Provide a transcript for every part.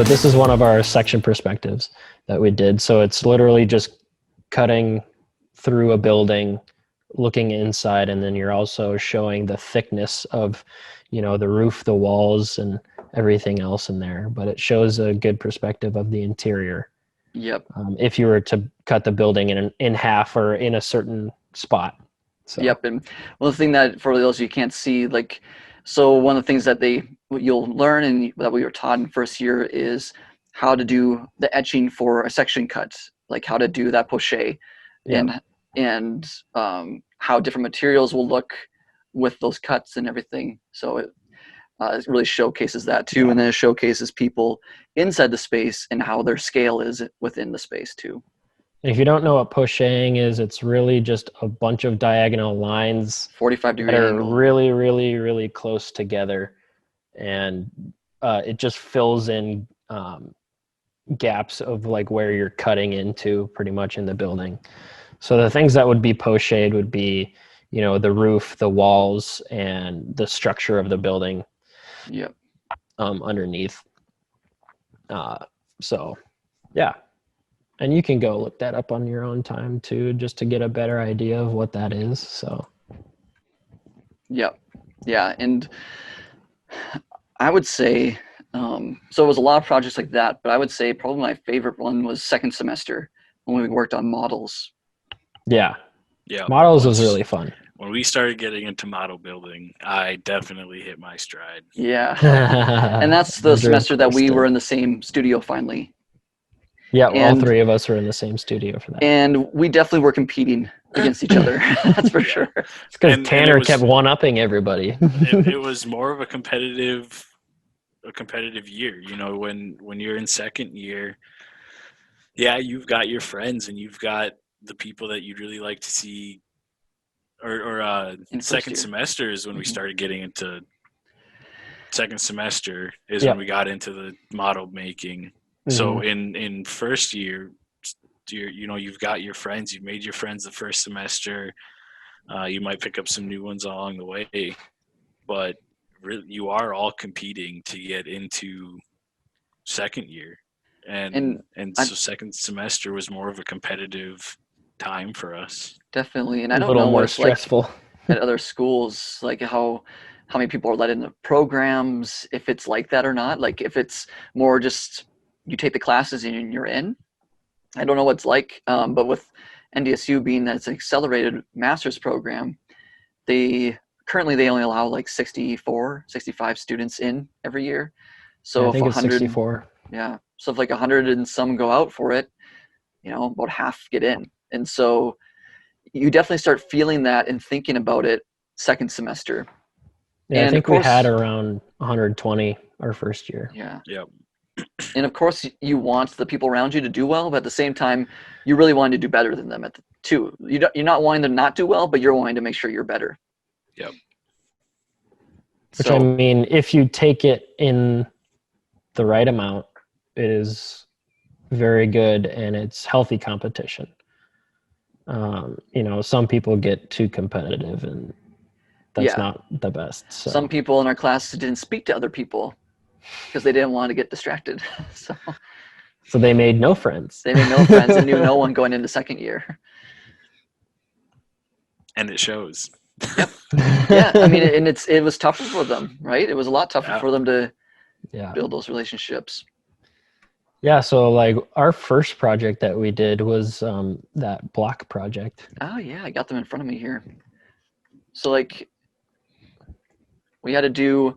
but this is one of our section perspectives that we did. So it's literally just cutting through a building, looking inside, and then you're also showing the thickness of, the roof, the walls, and everything else in there. But it shows a good perspective of the interior. Yep. If you were to cut the building in half or in a certain spot. So. Yep. And one thing that for those you can't see, so one of the things that you'll learn and that we were taught in first year is how to do the etching for a section cut, like how to do that poche, and how different materials will look with those cuts and everything. So it really showcases that too, and then it showcases people inside the space and how their scale is within the space too. If you don't know what poching is, it's really just a bunch of diagonal lines 45-degree that are angle. really, really, really close together, and it just fills in gaps of like where you're cutting into pretty much in the building. So the things that would be pochade would be, the roof, the walls, and the structure of the building. Yep. Underneath. So, yeah. And you can go look that up on your own time too, just to get a better idea of what that is. So. Yep. Yeah. And I would say, so it was a lot of projects like that, but I would say probably my favorite one was second semester when we worked on models. Yeah. Yeah. Models was really fun. When we started getting into model building, I definitely hit my stride. Yeah. And that's the semester that we were in the same studio finally. Yeah, all three of us were in the same studio for that. And we definitely were competing against each other. That's for sure. It's because Tanner kept one-upping everybody. it was more of a competitive year. When you're in second year, you've got your friends and you've got the people that you'd really like to see. Or second semester is when we started getting into second semester is when we got into the model making. Mm-hmm. So in first year, you've got your friends, you've made your friends the first semester. You might pick up some new ones along the way, but really you are all competing to get into second year. And so second semester was more of a competitive time for us. Definitely. And I don't know more stressful like at other schools, like how many people are let into programs, if it's like that or not. Like if it's more just you take the classes and you're in. I don't know what it's like, but with NDSU being that it's an accelerated master's program, they only allow like 65 students in every year. So I think it's 64. Yeah. So if like 100 and some go out for it, about half get in. And so you definitely start feeling that and thinking about it second semester. Yeah, and I think we had around 120 our first year. Yeah. Yep. And of course you want the people around you to do well, but at the same time, you really want to do better than them too. You're not wanting to not do well, but you're wanting to make sure you're better. Yep. Which I mean, if you take it in the right amount, it is very good and it's healthy competition. Some people get too competitive and that's not the best. So. Some people in our class didn't speak to other people because they didn't want to get distracted. So they made no friends. They made no friends and knew no one going into second year. And it shows. Yep. Yeah. I mean, and it was tougher for them, right? It was a lot tougher for them to build those relationships. Yeah, so like our first project that we did was that block project. Oh yeah, I got them in front of me here. So like we had to do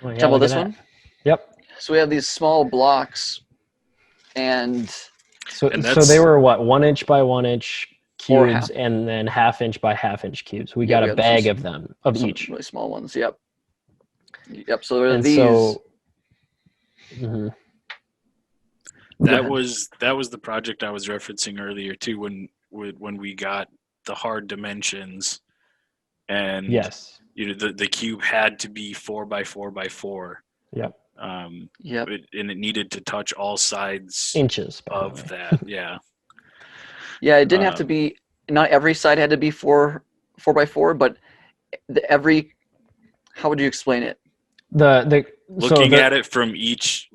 talk about this one? Yep. So we have these small blocks and so they were 1 inch by 1 inch cubes and then 1/2 inch by 1/2 inch cubes. We got a bag of them of each. Really small ones, yep. So there are these. That was the project I was referencing earlier too, when we got the hard dimensions, and the cube had to be 4 by 4 by 4. Yep. And it needed to touch all sides inches of that. Yeah. Yeah, it didn't have to be. Not every side had to be 4 by 4, but how would you explain it? Looking at it from each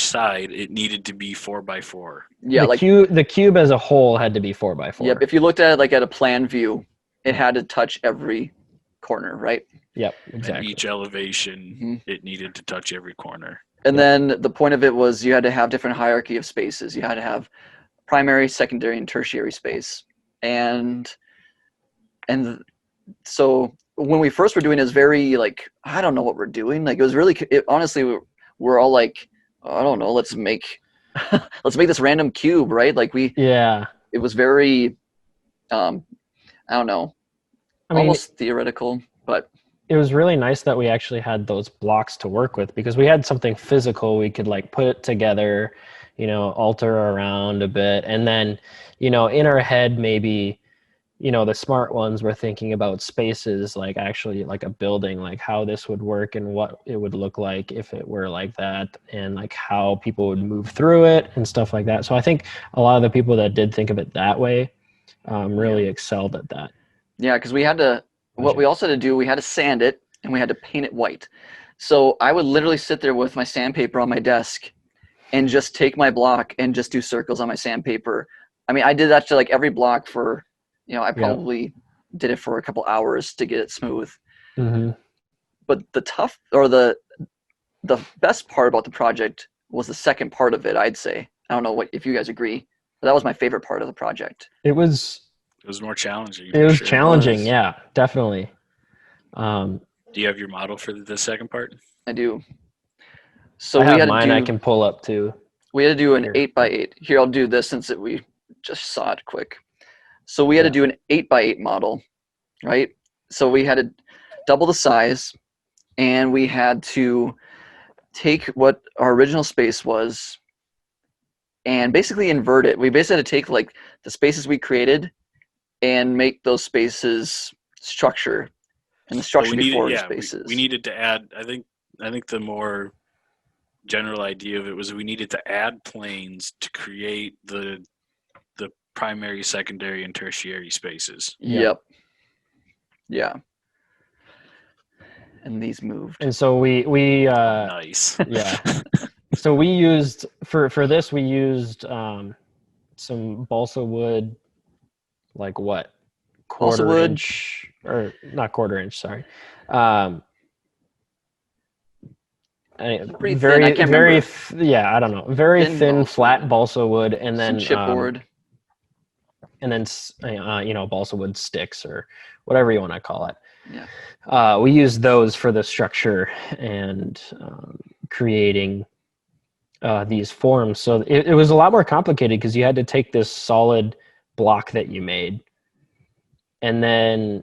side, it needed to be 4x4. Yeah, like the cube as a whole had to be 4x4. yep. If you looked at it like at a plan view, it had to touch every corner, right? Yep, And exactly. each elevation, Mhm. it needed to touch every corner. And Yep. then the point of it was you had to have different hierarchy of spaces. You had to have primary, secondary, and tertiary space. And so when we first were doing it, was very like, I don't know what we're doing. Like it was really, honestly, we're all like, I don't know, let's make this random cube, right? Like Yeah. it was very, I don't know, I mean, almost theoretical, but it was really nice that we actually had those blocks to work with because we had something physical we could like put it together, alter around a bit. And then, in our head, maybe, the smart ones were thinking about spaces, like actually like a building, like how this would work and what it would look like if it were like that, and like how people would move through it and stuff like that. So I think a lot of the people that did think of it that way really excelled at that. yeah, because we had to, what we also had to do, we had to sand it and we had to paint it white. So I would literally sit there with my sandpaper on my desk and just take my block and just do circles on my sandpaper. I mean, I did that to like every block for, I probably did it for a couple hours to get it smooth. Mm-hmm. But the best part about the project was the second part of it, I'd say. I don't know if you guys agree, but that was my favorite part of the project. It was more challenging. It was sure. challenging, yeah, definitely. Do you have your model for the second part? I do. So I have mine. I can pull up too. We had to do an 8x8. Here, I'll do this since we just saw it quick. So we had to do an 8x8 model, right? So we had to double the size, and we had to take what our original space was and basically invert it. We basically had to take like the spaces we created and make those spaces structure, and the structure before the spaces. We needed to add. I think the more general idea of it was we needed to add planes to create the primary, secondary, and tertiary spaces. Yep. Yeah. And these moved. And so we nice. Yeah. So we used for this we used some balsa wood, like what? Quarter inch, or not quarter inch, sorry. Pretty thin. I can't remember. Yeah, I don't know. Very thin flat balsa wood, and then chipboard. And then balsa wood sticks or whatever you want to call it. Yeah. We used those for the structure and creating these forms. So it was a lot more complicated because you had to take this solid block that you made and then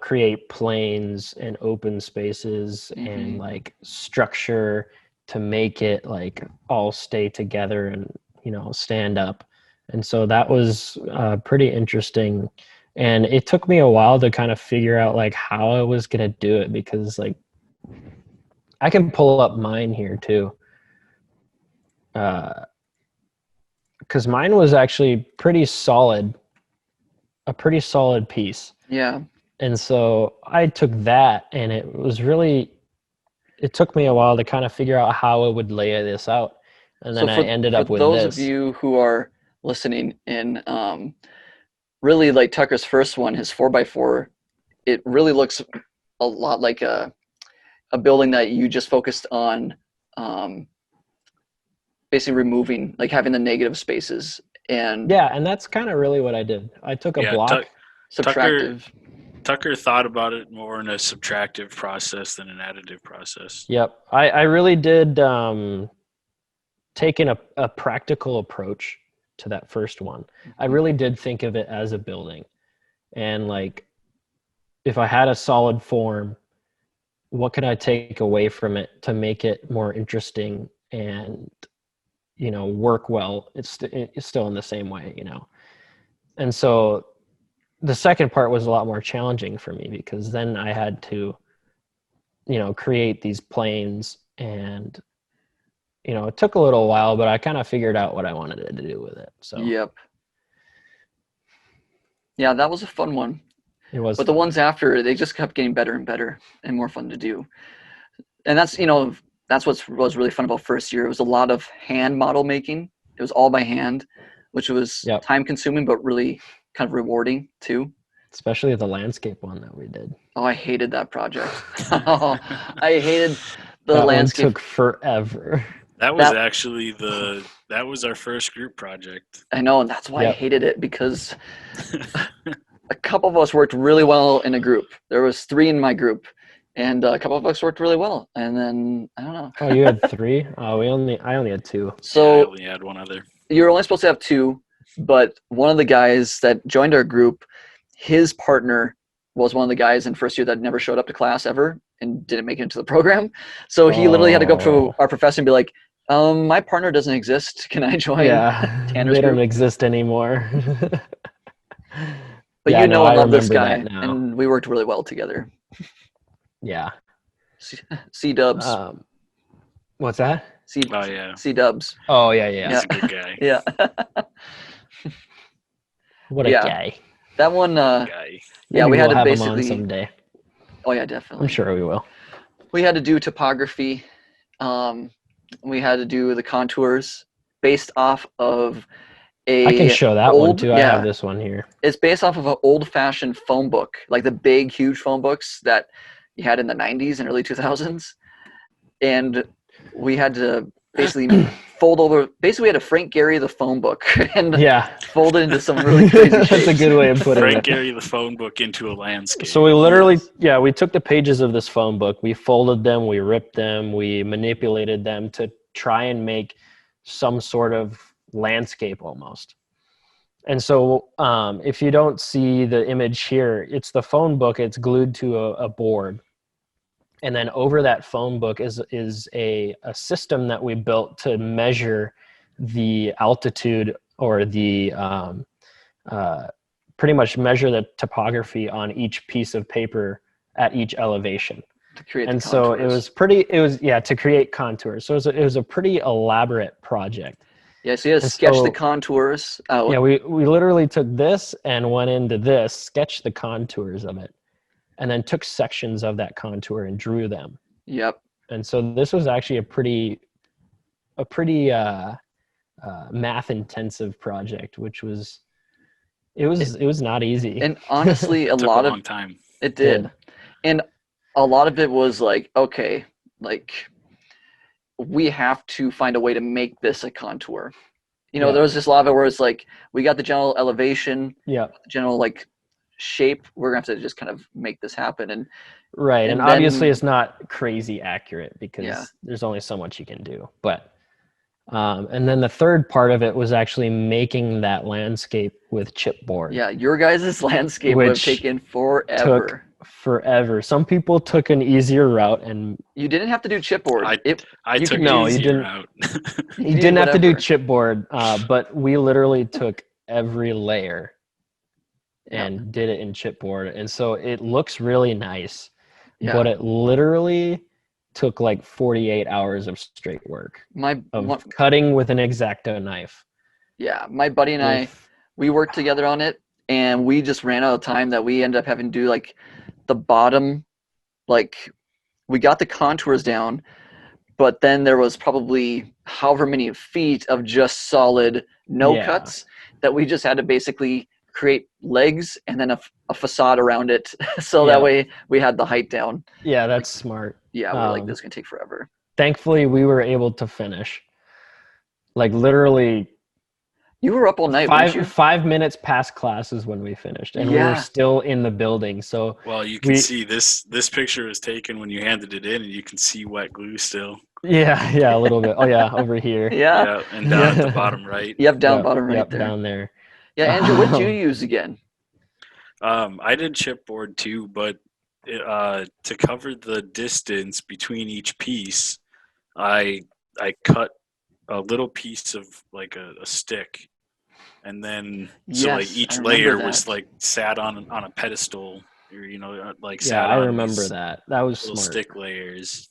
create planes and open spaces and like structure to make it like all stay together and stand up. And so that was pretty interesting, and it took me a while to kind of figure out like how I was gonna do it, because like I can pull up mine here too, because mine was actually a pretty solid piece. Yeah. And so I took that, and it took me a while to kind of figure out how I would lay this out. And then I ended up with this. For those of you who are listening in, really like Tucker's first one, his 4x4, it really looks a lot like a building that you just focused on basically removing, like having the negative spaces. And and that's kind of really what I did. I took a block. Subtractive. Tucker thought about it more in a subtractive process than an additive process. Yep. I really did take a practical approach to that first one. I really did think of it as a building, and like if I had a solid form, what could I take away from it to make it more interesting and work well? It's still in the same way, and so the second part was a lot more challenging for me, because then I had to create these planes, and it took a little while, but I kind of figured out what I wanted to do with it. So yep. Yeah, that was a fun one. It was. But the ones after, they just kept getting better and better and more fun to do. And that's what was really fun about first year. It was a lot of hand model making. It was all by hand, which was Yep. time consuming but really kind of rewarding too. Especially the landscape one that we did. Oh, I hated that project. Oh, I hated the That landscape. one took forever. That was That- actually that was our first group project. I know, and that's why I Yep. hated it, because a couple of us worked really well in a group. There was 3 in my group, and a couple of us worked really well. And then I don't know. Oh, you had 3? Oh, I only had 2. Yeah, I So only had one other. you're only supposed to have 2, but one of the guys that joined our group, his partner was one of the guys in first year that never showed up to class ever and didn't make it into the program. So he literally had to go up to Oh. our professor and be like, my partner doesn't exist. Can I join Yeah, Tanner's they don't group? exist anymore. But Yeah, you know no, I I love this remember guy, that now. and we worked really well together. Yeah. C-dubs. What's that? Oh yeah, C-dubs. Oh, yeah. he's a good guy. Yeah. What a Yeah. guy. That one, Guy. yeah, Maybe we had we'll to have him on basically, someday. oh yeah, definitely. I'm sure we will. We had to do topography. We had to do the contours based off of I can show that one old- too. I yeah. have this one here. It's based off of an old-fashioned phone book, like the big, huge phone books that you had in the 90s and early 2000s. And we had to basically fold over. Basically, we had to Frank Gehry the phone book and Yeah. fold it into some really crazy That's a shapes. good way of putting Frank it. Gehry the phone book into a landscape. So we literally, we took the pages of this phone book, we folded them, we ripped them, we manipulated them to try and make some sort of landscape almost. And so if you don't see the image here, it's the phone book, it's glued to a board. And then over that phone book is a system that we built to measure the altitude or the pretty much measure the topography on each piece of paper at each elevation. To create And the so it contours. was to create contours. So it was a pretty elaborate project. Yeah, so you had to and sketch so- the contours out. Yeah, we literally took this and went into this, sketched the contours of it, and then took sections of that contour and drew them. Yep. And so this was actually a pretty math intensive project, which was it was not easy. And honestly, Took lot a of long time. it did. And a lot of it was like, okay, like we have to find a way to make this a contour. Yeah. There was just a lot of it where it's like, we got the general elevation, Yeah, the general like shape. We're gonna have to just kind of make this happen. And right. And And obviously then- it's not crazy accurate because Yeah. there's only so much you can do. But and then the third part of it was actually making that landscape with chipboard. yeah, your guys' landscape would have Which taken forever. Forever. Some people took an easier route, and You didn't have to do chipboard. I It, I took no, the you easier didn't. route. you didn't have to do whatever. chipboard, but we literally took every layer Yeah. and did it in chipboard, and so it looks really nice. Yeah. But it literally took like 48 hours of straight work my of one- cutting with an X-Acto knife. yeah, my buddy and I, with- we worked together on it, and we just ran out of time that we ended up having to do like the bottom, like we got the contours down, but then there was probably however many feet of just solid no Yeah. cuts that we just had to basically create legs and then a facade around it so Yeah. that way we had the height down. Yeah, that's smart. Yeah, we're like, Um, this is gonna take forever. Thankfully, we were able to finish. Like literally You were up all night, weren't you? 5 minutes past classes when we finished, and we Yeah. were still in the building. So Well, you can We- see this picture was taken when you handed it in, and you can see wet glue still. yeah, a little bit. Oh yeah, over here. Yeah. Yeah, and down at the bottom right. Yep, down Yep, bottom right yep, there. down there. Yeah, Andrew, what did you use again? I did chipboard too, but to cover the distance between each piece, I cut a little piece of like a stick, and then so like Yes, each I layer remember was that. like sat on a pedestal, or like Yeah, sat I on remember these that. That was little smart. stick layers,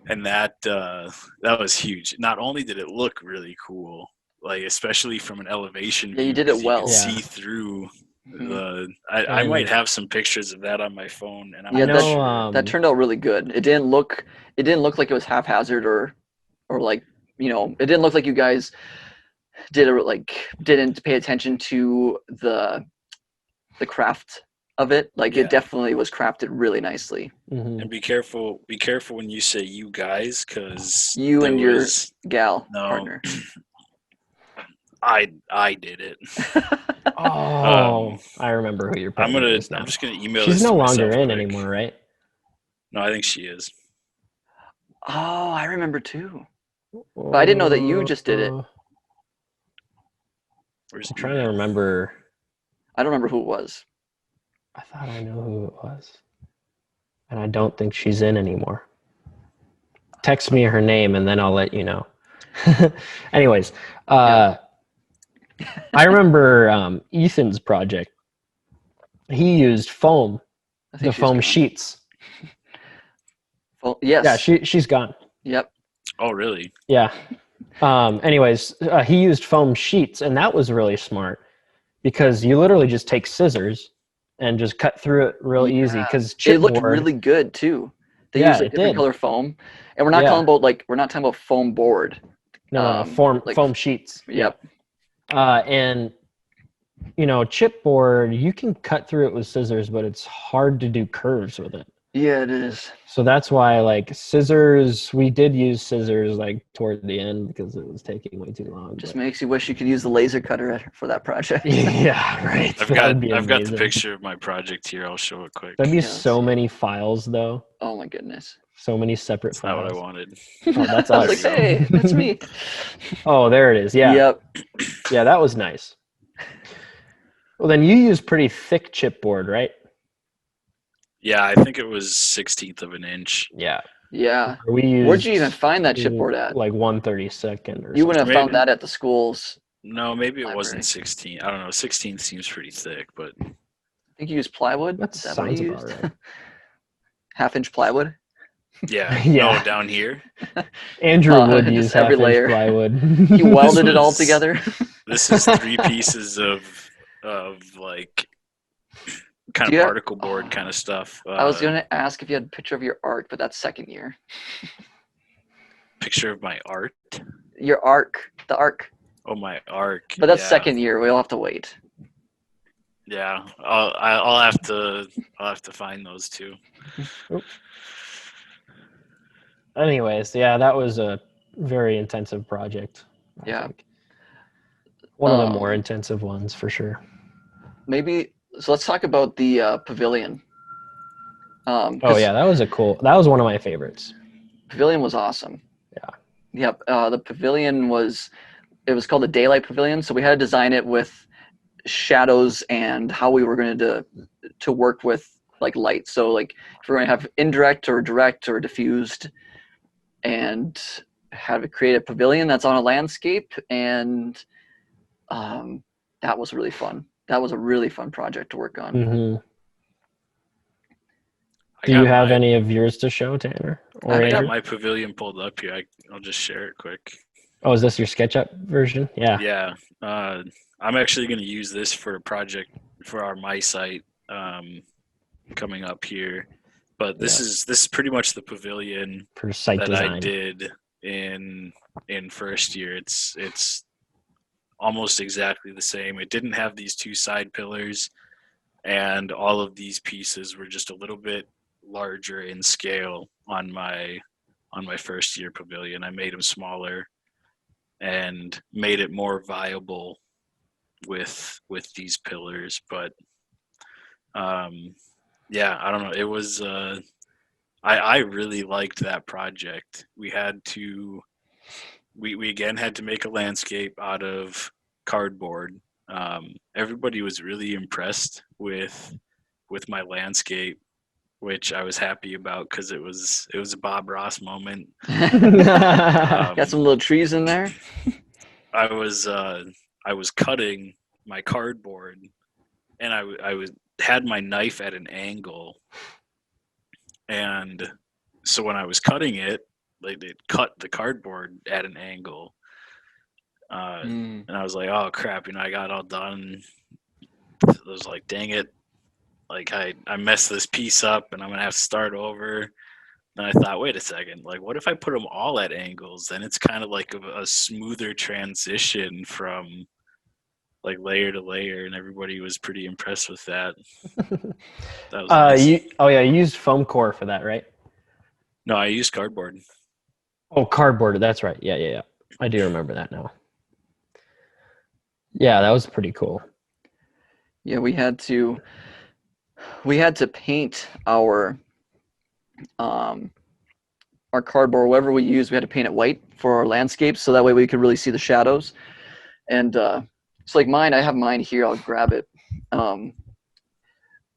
and that was huge. Not only did it look really cool, like especially from an elevation Yeah, you view, did it 'cause well. could Yeah. see through I might And- have some pictures of that on my phone, and I'm Yeah, not know, sure. that turned out really good. It didn't look like it was haphazard or like, it didn't look like you guys didn't pay attention to the craft of it. Like Yeah. it definitely was crafted really nicely. Mhm. And be careful when you say you guys, because You and your gal no, partner. I did it. Oh, I remember who you're I'm partner is now. just gonna email. She's this no to longer myself in quick. anymore, right? No, I think she is. Oh, I remember too. But I didn't know that you just did it. Where's I'm trying to remember. I don't remember who it was. I thought I knew who it was. And I don't think she's in anymore. Text me her name and then I'll let you know. Anyways, I remember Ethan's project. He used foam, I the think she's foam gone. sheets. Well, yes. Yeah, she's gone. Yep. Oh, really? Yeah. Anyways, he used foam sheets, and that was really smart because you literally just take scissors and just cut through it real easy. Yeah. Because It looked really good too. They Yeah, used it like different did. color foam, and we're not we're not talking about foam board. no, like- foam sheets. Yep. And chipboard, you can cut through it with scissors, but it's hard to do curves with it. Yeah, it is. So that's why, like, scissors, we did use scissors like toward the end because it was taking way too long. Just but- makes you wish you could use the laser cutter for that project. Yeah, right. I've That got would be the amazing. picture of my project here. I'll show it quick. That'd be Yes. so many files, though. Oh my goodness. So many separate That's not what I files. wanted. Oh, that's I was us. like, hey, that's me. Oh, there it is. Yeah. Yep. Yeah, that was nice. Well, then you use pretty thick chipboard, right? Yeah, I think it was 1/16 of an inch. Yeah. Yeah. We used, Where'd you even find that chipboard at? Like 1/32 or You wouldn't have Maybe. found that at the schools. No, maybe it Library. wasn't 16. I don't know. 16 seems pretty thick, but I think you used plywood. That Is that what sounds you about used? right. Half-inch plywood. yeah. Yeah. No, down here. Andrew would just use every half-inch layer. plywood. You welded it all was- together. This is 3 pieces of like kind Do of you have- particle board kind of stuff. I was gonna ask if you had a picture of your arc, but that's second year. Picture of my art. Your arc, the arc. Oh, my arc. But that's yeah. second year. We'll have to wait. Yeah, I'll have to find those two. Anyways, yeah, that was a very intensive project. I Yeah. think. One of the more Um, intensive ones for sure. Maybe. So let's talk about the pavilion. Oh 'Cause yeah, that was one of my favorites. Pavilion was awesome. Yeah. Yep. The pavilion was called the Daylight Pavilion. So we had to design it with shadows and how we were going to work with like light. So like if we're going to have indirect or direct or diffused, and have it create a pavilion that's on a landscape, and that was really fun. That was a really fun project to work on. Hmm. I Do you got have my- any of yours to show, Tanner? Or I got Andrew? my pavilion pulled up here. I'll just share it quick. Oh, is this your SketchUp version? Yeah. Yeah, I'm actually going to use this for a project for our My Site coming up here. But this is pretty much the pavilion For site that design. I did in first year. It's almost exactly the same. It didn't have these 2 side pillars, and all of these pieces were just a little bit larger in scale on my first year pavilion. I made them smaller and made it more viable with these pillars. But yeah, I don't know. It was I really liked that project. We had to we again had to make a landscape out of cardboard. Everybody was really impressed with my landscape, which I was happy about because it was a Bob Ross moment. Got some little trees in there. I was cutting my cardboard, and I had my knife at an angle, and so when I was cutting it, like it cut the cardboard at an angle, and I was like, oh crap, I got all done was like, dang it, like I messed this piece up and I'm gonna have to start over. And I thought, wait a second, like what if I put them all at angles? Then it's kind of like a smoother transition from like layer to layer, and everybody was pretty impressed with that. That was nice. You used foam core for that, right? No, I used cardboard. Oh, cardboard. That's right. Yeah. I do remember that now. Yeah, that was pretty cool. Yeah, we had to paint our cardboard, whatever we used, we had to paint it white for our landscapes, so that way we could really see the shadows. And so like mine, I have mine here. I'll grab it.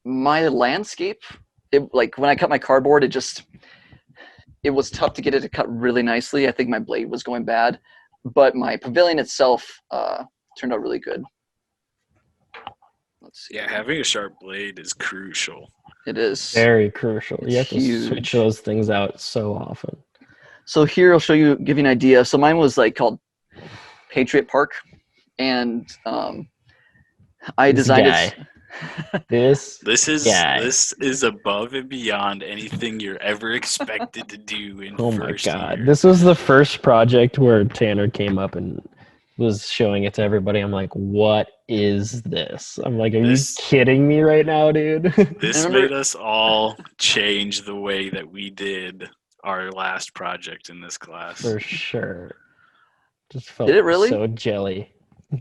My landscape, like when I cut my cardboard, it was tough to get it to cut really nicely. I think my blade was going bad, but my pavilion itself turned out really good. Let's see. Yeah, having a sharp blade is crucial. It is very crucial. It's You have to huge. switch those things out so often. So here I'll give you an idea. So mine was like called Patriot Park, and I designed it. This This is above and beyond anything you're ever expected to do in oh my first god, year. this was the first project where Tanner came up and was showing it to everybody. I'm like, what is this? I'm like, are you kidding me right now, dude? This made us all change the way that we did our last project in this class. For sure. Just felt Did it really? so jelly.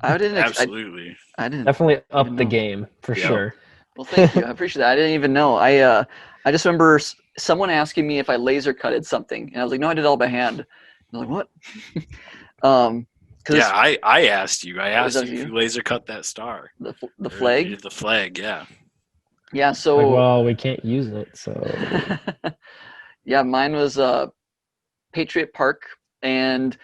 I didn't. Absolutely. I didn't. Definitely up even the know. game for Yep. sure. Well, thank you. I appreciate that. I didn't even know. I just remember someone asking me if I laser cutted something, and I was like, no, I did it all by hand. I'm like, what? Yeah, I asked you. I asked that you if you? you laser cut that star. the Or flag. The flag, yeah. Yeah. So. Like, well, we can't use it, so Yeah, mine was Patriot Park, and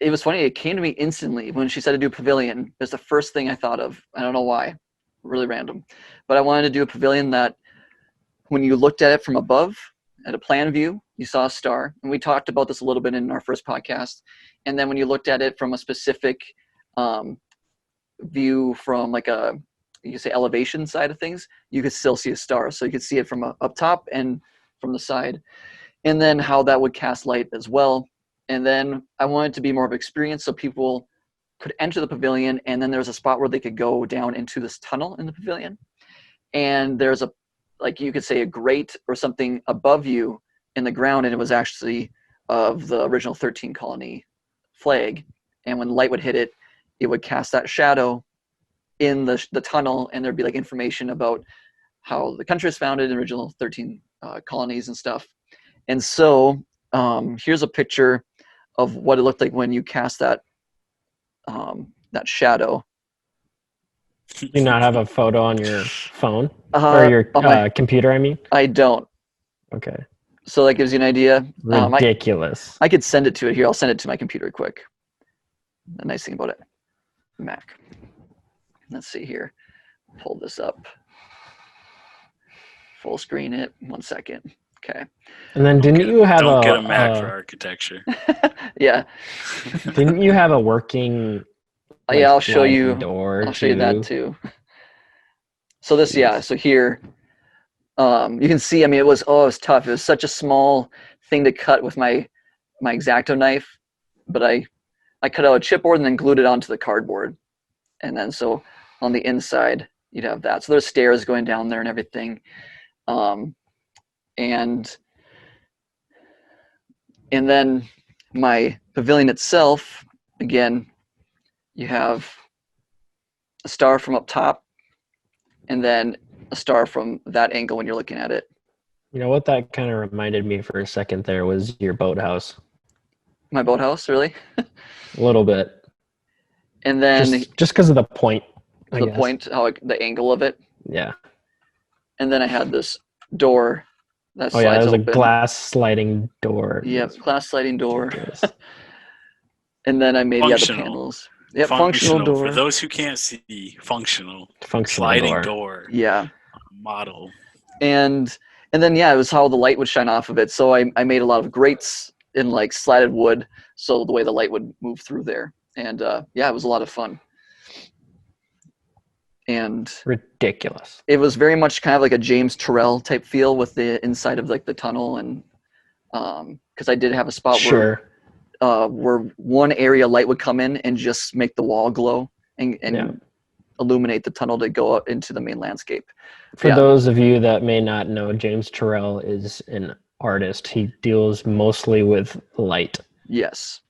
it was funny. It came to me instantly when she said to do pavilion. It's the first thing I thought of. I don't know why, really random, but I wanted to do a pavilion that, when you looked at it from above, at a plan view, you saw a star, and we talked about this a little bit in our first podcast. And then when you looked at it from a specific view, from like you could say elevation side of things, you could still see a star. So you could see it from up top and from the side, and then how that would cast light as well. And then I wanted it to be more of an experience, so people could enter the pavilion, and then there's a spot where they could go down into this tunnel in the pavilion, and there's a, like you could say, a grate or something above you in the ground, and it was actually of the original 13 colony flag. And when light would hit it, it would cast that shadow in the tunnel, and there'd be like information about how the country was founded, the original 13 colonies and stuff. And so here's a picture of what it looked like when you cast that shadow. do you not have a photo on your phone or your on my- computer? I mean, I don't. okay, So that gives you an idea. ridiculous. I could send it to it here. I'll send it to my computer quick. The nice thing about it, Mac. Let's see here. Pull this up. Full screen it. 1 second. Okay. And then didn't you have Don't get a Mac for architecture. Yeah. Didn't you have a working? Yeah, I'll like, show you. sliding door I'll show you that too. So this, yeah. So here, you can see. I mean, it was tough. It was such a small thing to cut with my X-Acto knife, but I cut out a chipboard and then glued it onto the cardboard, and then so on the inside you'd have that. So there's stairs going down there and everything, and then my pavilion itself, again, you have a star from up top, and then a star from that angle when you're looking at it. You know what that kind of reminded me for a second there was your boathouse. My boathouse, really? A little bit. And then Just because of the point. I the guess. point, the angle of it. Yeah. And then I had this door that Oh slides yeah, that was open. a glass sliding door. Yep, glass sliding door. Ridiculous. And then I made the other Functional. panels. Yep, functional door. For those who can't see, functional Functional door Yeah. model. And then it was how the light would shine off of it. So I made a lot of grates in like slatted wood, so the way the light would move through there. And it was a lot of fun. and Ridiculous. it was very much kind of like a James Turrell type feel with the inside of like the tunnel, and because I did have a spot Sure. where one area light would come in and just make the wall glow and Yeah. illuminate the tunnel to go out into the main landscape. For Yeah. those of you that may not know, James Turrell is an artist. He deals mostly with light. Yes,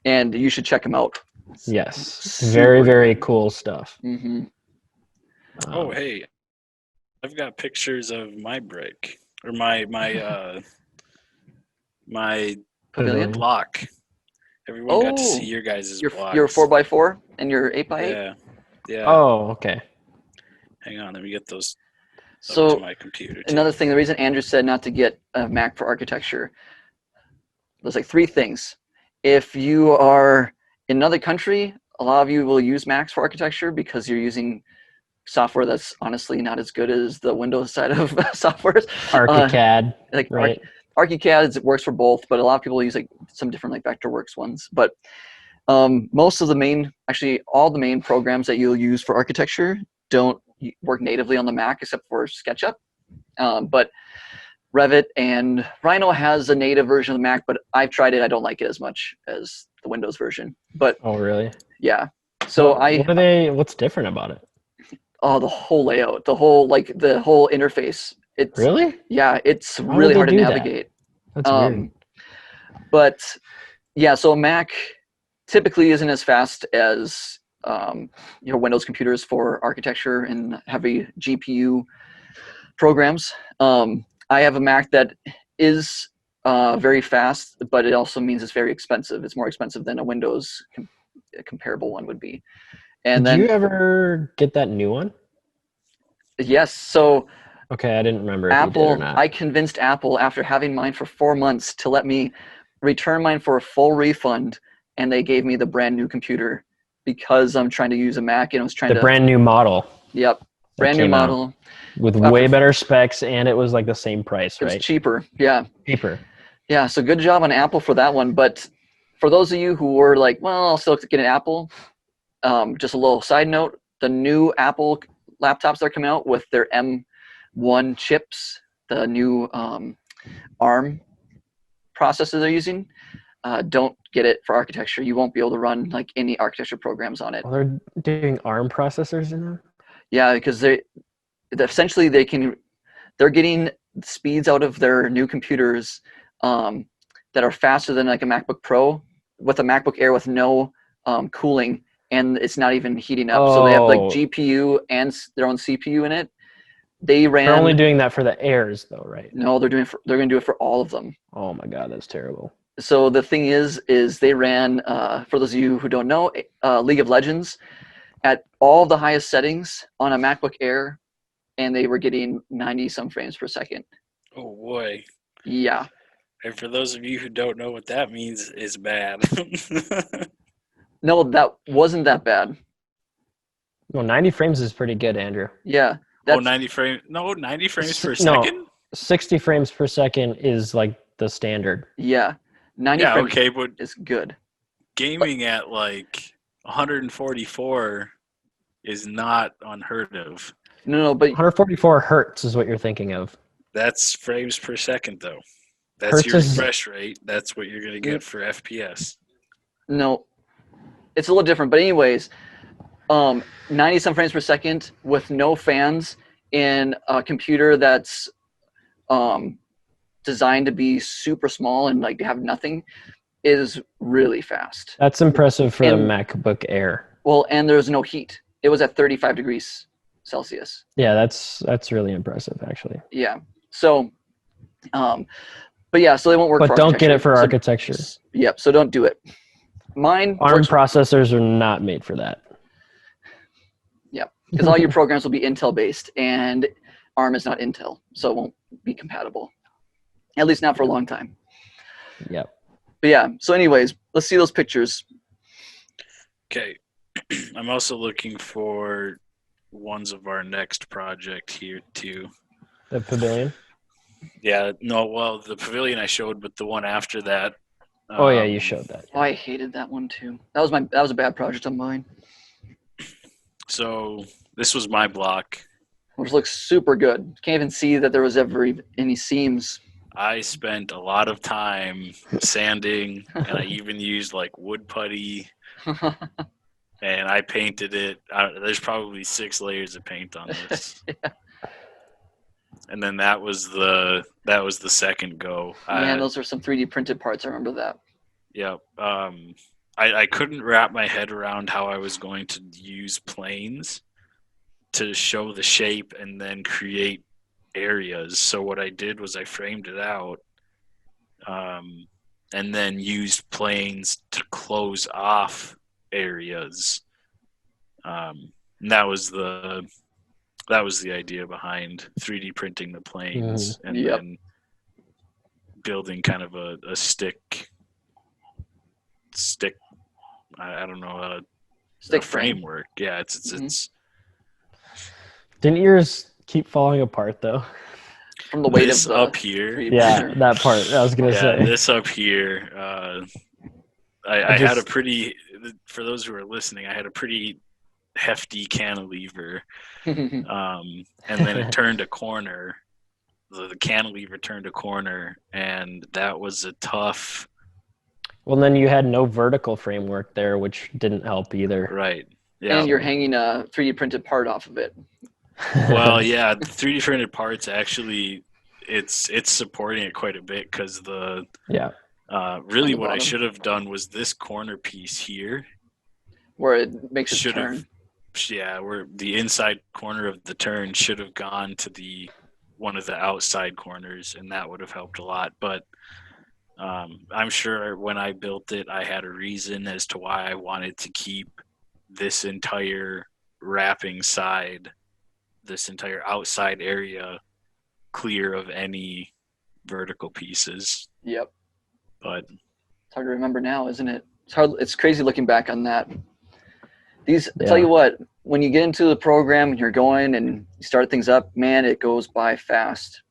and you should check him out. Yes. Super Very, very cool. cool stuff. Mm-hmm. Oh, hey, I've got pictures of my brick or my Pavilion? block. Everyone got to Oh, see your guys' Your blocks. 4x4 and your 8x8. Yeah, yeah. Oh, okay. Hang on, let me get those up So to my computer. Too. another thing, the reason Andrew said not to get a Mac for architecture, there's like 3 things. If you are in another country, a lot of you will use Macs for architecture because you're using software that's honestly not as good as the Windows side of software. ArchiCAD, Like right? ArchiCAD works for both, but a lot of people use like some different like Vectorworks ones. But most of the main, actually all the main programs that you'll use for architecture don't work natively on the Mac except for SketchUp. But Revit and Rhino has a native version of the Mac, but I've tried it. I don't like it as much as the Windows version. But Oh, really? yeah, so What's different about it? the whole layout, the whole interface. It's Really? yeah, it's Why really would hard they to do that? navigate. That's weird. But yeah, so a Mac typically isn't as fast as Windows computers for architecture and heavy GPU programs. I have a Mac that is very fast, but it also means it's very expensive. It's more expensive than a Windows comparable one would be. And Did then you ever get that new one? yes, so Okay, I didn't remember if you did or Apple, not. I convinced Apple after having mine for 4 months to let me return mine for a full refund, and they gave me the brand new computer because I'm trying to use a Mac and I was trying The to. brand new model Yep, that brand new came out model. with After- way better specs, and it was like the same price, It was right? cheaper. Yeah, Cheaper. yeah. So good job on Apple for that one. But for those of you who were like, well, I'll still get an Apple. Just a little side note: the new Apple laptops that are coming out with their M1 chips, the new ARM processors they're using, don't get it for architecture. You won't be able to run like any architecture programs on it. Oh, they're doing ARM processors in there? Yeah, because essentially they're getting speeds out of their new computers that are faster than like a MacBook Pro with a MacBook Air with no cooling, and it's not even heating up. So they have like Oh. GPU and their own CPU in it. They ran. They're only doing that for the Airs, though, right? No, they're going to do it for all of them. Oh my God, that's terrible. So the thing is they ran, for those of you who don't know, League of Legends at all the highest settings on a MacBook Air, and they were getting 90 some frames per second. Oh boy. Yeah. And for those of you who don't know what that means, it's bad. No, that wasn't that bad. Well, 90 frames is pretty good, Andrew. Yeah. Oh, 90 frames. No, 90 frames per No. second? 60 frames per second is like the standard. Yeah. 90 Yeah, frames okay, but is good. gaming at like 144 is not unheard of. No, but 144 hertz is what you're thinking of. That's frames per second, though. That's Hertz your is- refresh rate. That's what you're going to get for FPS. no, it's a little different. But anyways, 90 some frames per second with no fans in a computer that's designed to be super small and like have nothing is really fast. That's impressive for And- the MacBook Air. Well, and there's no heat. It was at 35 degrees Celsius. Yeah, that's really impressive, actually. Yeah. So, but yeah, so they won't work But for don't get it for architecture. architecture. Yep. So don't do it. Mine ARM works processors are not made for that. because all your programs will be Intel based, and ARM is not Intel, so it won't be compatible. At least not for a long time. Yep. But yeah. So, anyways, let's see those pictures. Okay. I'm also looking for ones of our next project here, too. The pavilion. Yeah, no, well, the pavilion I showed, but the one after that. Oh yeah, you showed that. Oh, I hated that one too. That was a bad project of mine. So this was my block. which looks super good. Can't even see that there was ever any seams. I spent a lot of time sanding, and I even used like wood putty, and I painted it. There's probably 6 layers of paint on this. Yeah. And then that was the second go. Man, those are some 3D printed parts. I remember that. Yep. I couldn't wrap my head around how I was going to use planes to show the shape and then create areas. So what I did was I framed it out, and then used planes to close off areas. And that was the idea behind 3D printing the planes and Yep. then building kind of a stick. I don't know, Stick a frame. framework. Yeah, it's Didn't yours keep falling apart though? From the weight this of the up here. 3D Yeah, printer. that part. I was gonna Yeah, say. this up here. I I had a just- pretty. For those who are listening, I had a pretty hefty cantilever, and then it turned a corner. The cantilever turned a corner, and that was a tough. Well, then you had no vertical framework there, which didn't help either. Right. Yeah. And you're hanging a 3D printed part off of it. Well, yeah, the 3D printed parts actually, it's supporting it quite a bit because the Yeah. really On the what I bottom. should have done was this corner piece here. Where it makes it Should turn. have, yeah, where the inside corner of the turn should have gone to one of the outside corners, and that would have helped a lot. But I'm sure when I built it, I had a reason as to why I wanted to keep this entire wrapping side, this entire outside area clear of any vertical pieces. Yep. But It's hard to remember now, isn't it? It's crazy looking back on that. I tell Yeah. you what, when you get into the program and you're going and you start things up, man, it goes by fast.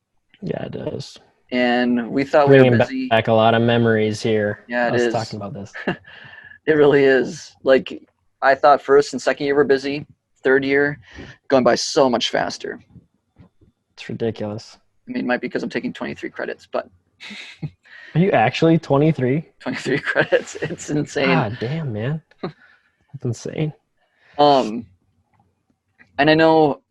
Yeah, it does. And we thought we were Bringing busy. back a lot of memories here. Yeah, it us is. talking about this. It really is. Like, I thought first and second year were busy. Third year, going by so much faster. It's ridiculous. I mean, it might be because I'm taking 23 credits, but Are you actually 23? 23 credits, it's insane. God damn, man. That's insane. And I know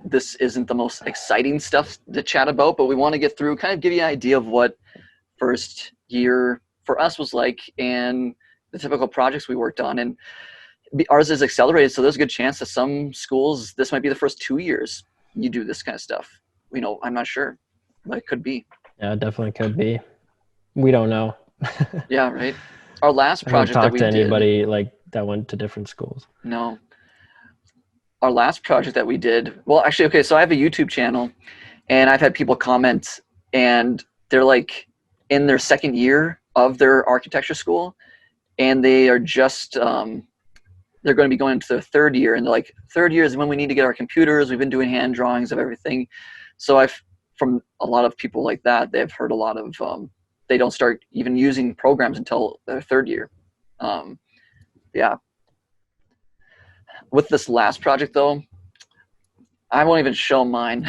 this isn't the most exciting stuff to chat about, but we want to get through, kind of give you an idea of what first year for us was like and the typical projects we worked on. And ours is accelerated, so there's a good chance that some schools, this might be the first 2 years you do this kind of stuff. You know, I'm not sure, but it could be. Yeah, it definitely could be. We don't know. Yeah, right. Our last I haven't project that talked we to did. anybody like that went to different schools. No. Our last project that we did, well, actually, okay, so I have a YouTube channel, and I've had people comment, and they're like in their second year of their architecture school, and they are just, they're going to be going into their third year, and they're like, third year is when we need to get our computers. We've been doing hand drawings of everything. So from a lot of people like that, they've heard a lot of, they don't start even using programs until their third year. Yeah. With this last project, though, I won't even show mine.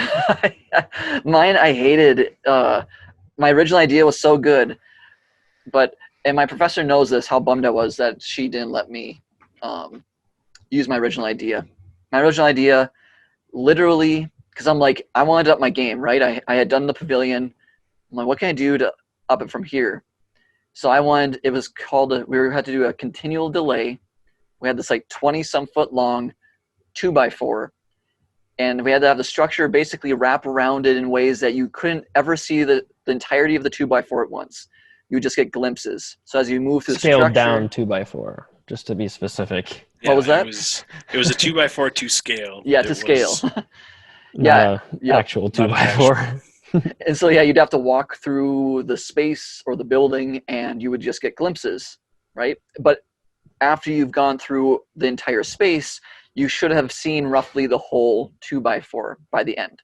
Mine, I hated. My original idea was so good, and my professor knows this, how bummed I was that she didn't let me use my original idea. My original idea, literally, because I'm like, I wanted to up my game, right? I had done the pavilion. I'm like, what can I do to up it from here? So it was called, we had to do a continual delay. We had this like 20-some foot long 2x4, and we had to have the structure basically wrap around it in ways that you couldn't ever see the entirety of the 2x4 at once. You would just get glimpses. So as you move through the Scaled structure, down 2x4, just to be specific. What was that? It was a 2x4 to scale. Yeah, It to scale. was- Yeah, Not a yep. actual Not an 2x4. And so, yeah, you'd have to walk through the space or the building, and you would just get glimpses, right? But after you've gone through the entire space, you should have seen roughly the whole 2x4 by the end.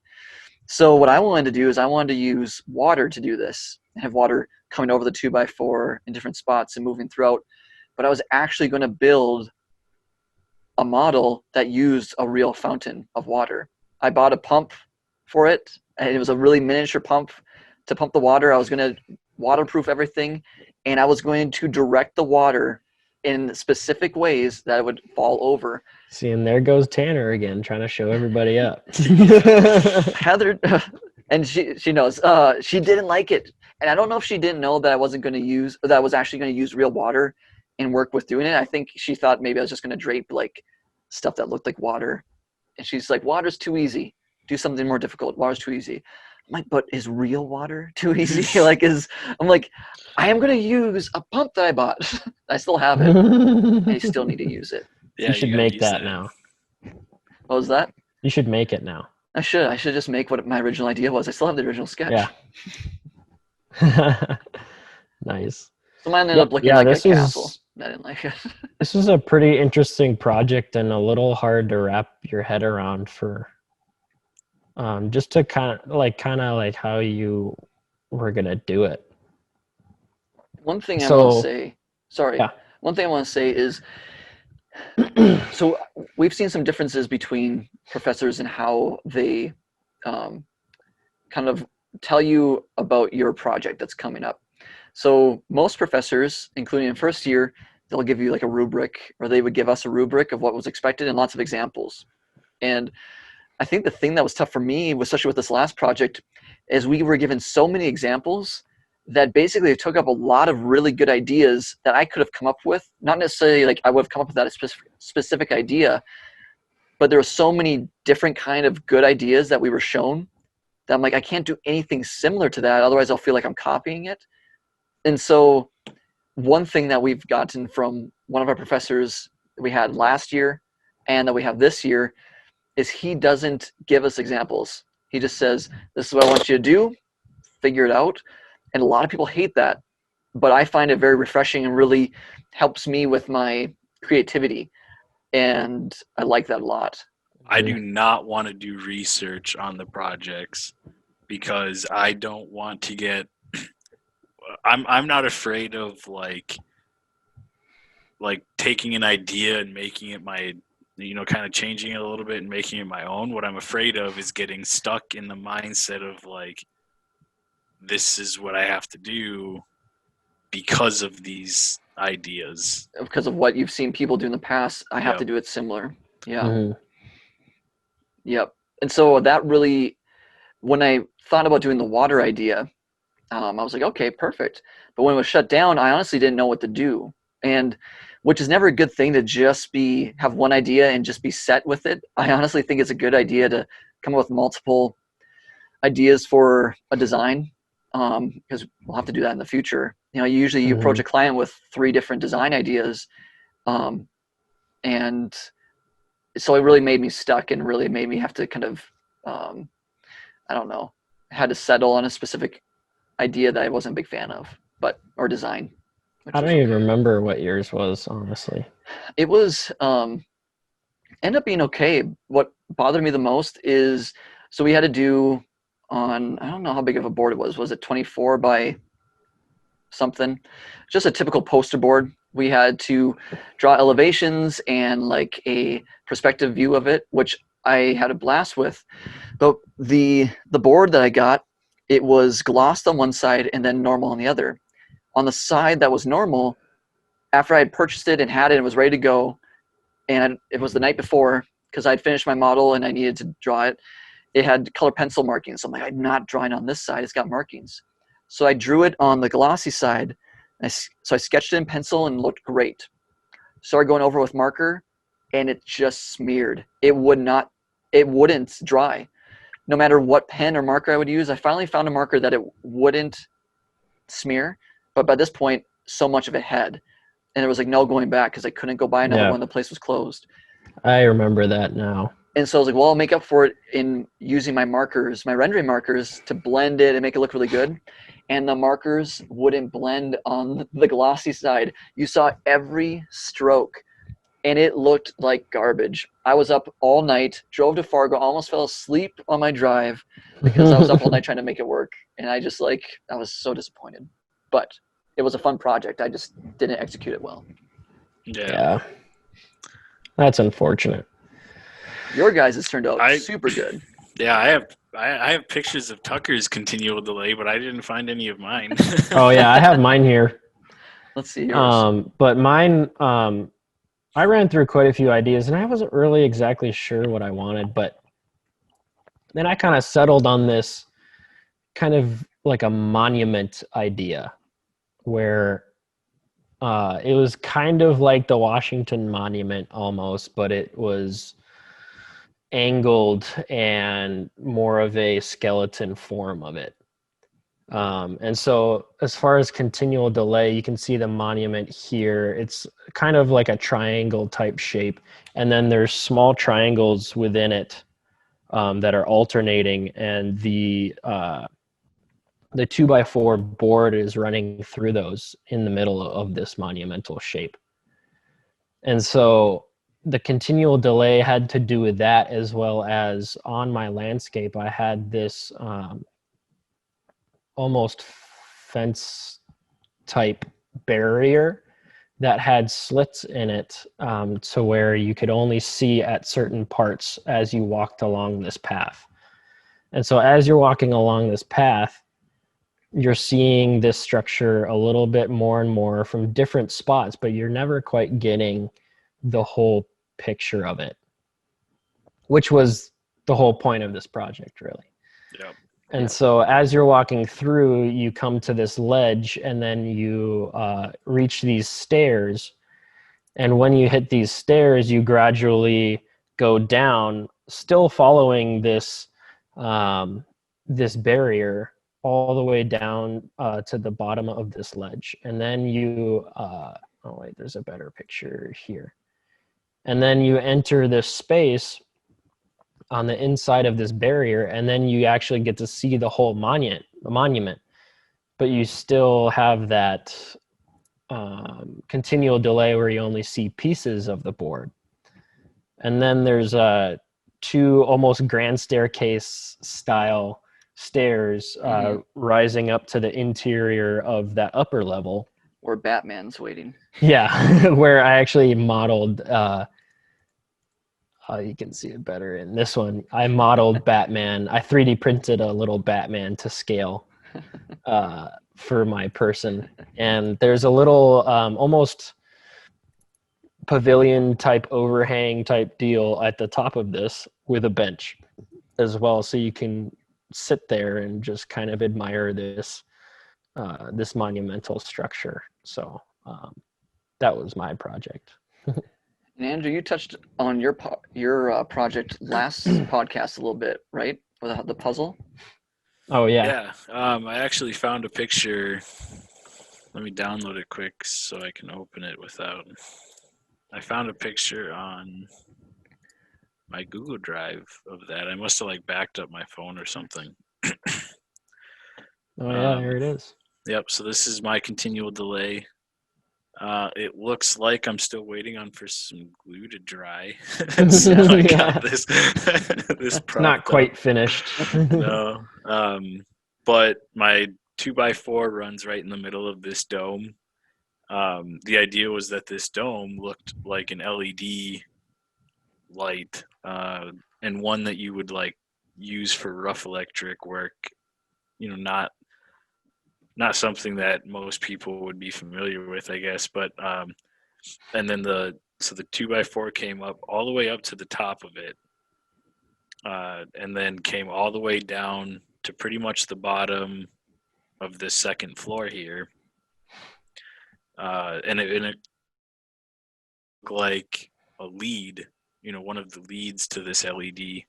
So what I wanted to do is I wanted to use water to do this, and have water coming over the 2x4 in different spots and moving throughout. But I was actually going to build a model that used a real fountain of water. I bought a pump for it, and it was a really miniature pump to pump the water. I was going to waterproof everything, and I was going to direct the water in specific ways that it would fall over. See, and there goes Tanner again, trying to show everybody up. Heather, and she knows. She didn't like it, and I don't know if she didn't know that I wasn't going to use that I was actually going to use real water and work with doing it. I think she thought maybe I was just going to drape like stuff that looked like water, and she's like, "Water's too easy. Do something more difficult. Water's too easy." I'm like, "But is real water too easy?" I'm like, I am going to use a pump that I bought. I still have it. I still need to use it. Yeah, You should gotta make use that now. What was that? You should make it now. I should just make what my original idea was. I still have the original sketch. Yeah. Nice. So mine ended up looking like a castle. I didn't like it. This was a pretty interesting project and a little hard to wrap your head around for just to kind of like how you were gonna do it. One thing I So- want to say, sorry. Yeah. One thing I want to say is, so we've seen some differences between professors and how they kind of tell you about your project that's coming up. So most professors, including in first year, they'll give you like a rubric, or they would give us a rubric of what was expected and lots of examples. And I think the thing that was tough for me, especially with this last project, is we were given so many examples that basically it took up a lot of really good ideas that I could have come up with. Not necessarily like I would have come up with that specific idea, but there were so many different kind of good ideas that we were shown that I'm like, I can't do anything similar to that. Otherwise I'll feel like I'm copying it. And so one thing that we've gotten from one of our professors that we had last year and that we have this year is he doesn't give us examples. He just says, this is what I want you to do, figure it out. And a lot of people hate that, but I find it very refreshing and really helps me with my creativity. And I like that a lot. I do not want to do research on the projects because I don't want to get I'm not afraid of like taking an idea and making it my, kind of changing it a little bit and making it my own. What I'm afraid of is getting stuck in the mindset of like, this is what I have to do because of these ideas. Because of what you've seen people do in the past, I have Yep. to do it similar. Yeah. Mhm. Yep. And so that really, when I thought about doing the water idea, I was like, okay, perfect. But when it was shut down, I honestly didn't know what to do. And which is never a good thing to just have one idea and just be set with it. I honestly think it's a good idea to come up with multiple ideas for a design, because we'll have to do that in the future. Usually you approach a client with 3 different design ideas. And so it really made me stuck and really made me have to kind of, I don't know, had to settle on a specific idea that I wasn't a big fan of, or design. I don't even remember what yours was, honestly. It was, ended up being okay. What bothered me the most is, so we had to do on, I don't know how big of a board it was. Was it 24 by something? Just a typical poster board. We had to draw elevations and like a perspective view of it, which I had a blast with. But the board that I got, it was glossed on one side and then normal on the other. On the side that was normal, after I had purchased it and had it and was ready to go, and it was the night before because I'd finished my model and I needed to draw it, it had color pencil markings. So I'm like, I'm not drawing on this side. It's got markings. So I drew it on the glossy side. So I sketched it in pencil and it looked great. Started going over with marker and it just smeared. It wouldn't dry. No matter what pen or marker I would use, I finally found a marker that it wouldn't smear. But by this point, so much of it had. And there was like no going back because I couldn't go buy another one. The place was closed. I remember that now. And so I was like, well, I'll make up for it in using my markers, my rendering markers, to blend it and make it look really good. And the markers wouldn't blend on the glossy side. You saw every stroke and it looked like garbage. I was up all night, drove to Fargo, almost fell asleep on my drive because I was up all night trying to make it work. And I was so disappointed. But it was a fun project. I just didn't execute it well. Yeah. That's unfortunate. Your guys has turned out I- super good. Yeah, I have pictures of Tucker's continual delay, but I didn't find any of mine. Oh yeah, I have mine here. Let's see yours. But mine, I ran through quite a few ideas, and I wasn't really exactly sure what I wanted. But then I kind of settled on this kind of like a monument idea, where it was kind of like the Washington Monument almost, but it was angled and more of a skeleton form of it. And so as far as continual delay, you can see the monument here. It's kind of like a triangle type shape. And then there's small triangles within it that are alternating. And the 2x4 board is running through those in the middle of this monumental shape. And so the continual delay had to do with that, as well as on my landscape, I had this almost fence type barrier that had slits in it, to where you could only see at certain parts as you walked along this path. And so as you're walking along this path, you're seeing this structure a little bit more and more from different spots, but you're never quite getting the whole picture of it, which was the whole point of this project, really. Yep. And Yeah. so as you're walking through, you come to this ledge, and then you reach these stairs. And when you hit these stairs, you gradually go down, still following this this barrier all the way down to the bottom of this ledge. And then you, oh wait, there's a better picture here. And then you enter this space on the inside of this barrier, and then you actually get to see the whole monument, but you still have that continual delay where you only see pieces of the board. And then there's two almost grand staircase style stairs rising up to the interior of that upper level. Where Batman's waiting. Yeah, where I actually modeled you can see it better in this one. I modeled Batman. I 3D printed a little Batman to scale for my person. And there's a little almost pavilion type overhang type deal at the top of this with a bench as well. So you can sit there and just kind of admire this this monumental structure. So that was my project. And Andrew, you touched on your project last podcast a little bit, right? With the puzzle. Oh yeah. Yeah. I actually found a picture. Let me download it quick so I can open it without. I found a picture on my Google Drive of that. I must have like backed up my phone or something. Oh yeah, there it is. Yep. So this is my continual delay. It looks like I'm still waiting on for some glue to dry. So I got this this Not quite finished. No. But my 2x4 runs right in the middle of this dome. The idea was that this dome looked like an LED light, and one that you would like use for rough electric work. You know, not something that most people would be familiar with, I guess. But and then the 2x4 came up all the way up to the top of it, and then came all the way down to pretty much the bottom of the second floor here, and it looked like a lead, you know, one of the leads to this LED.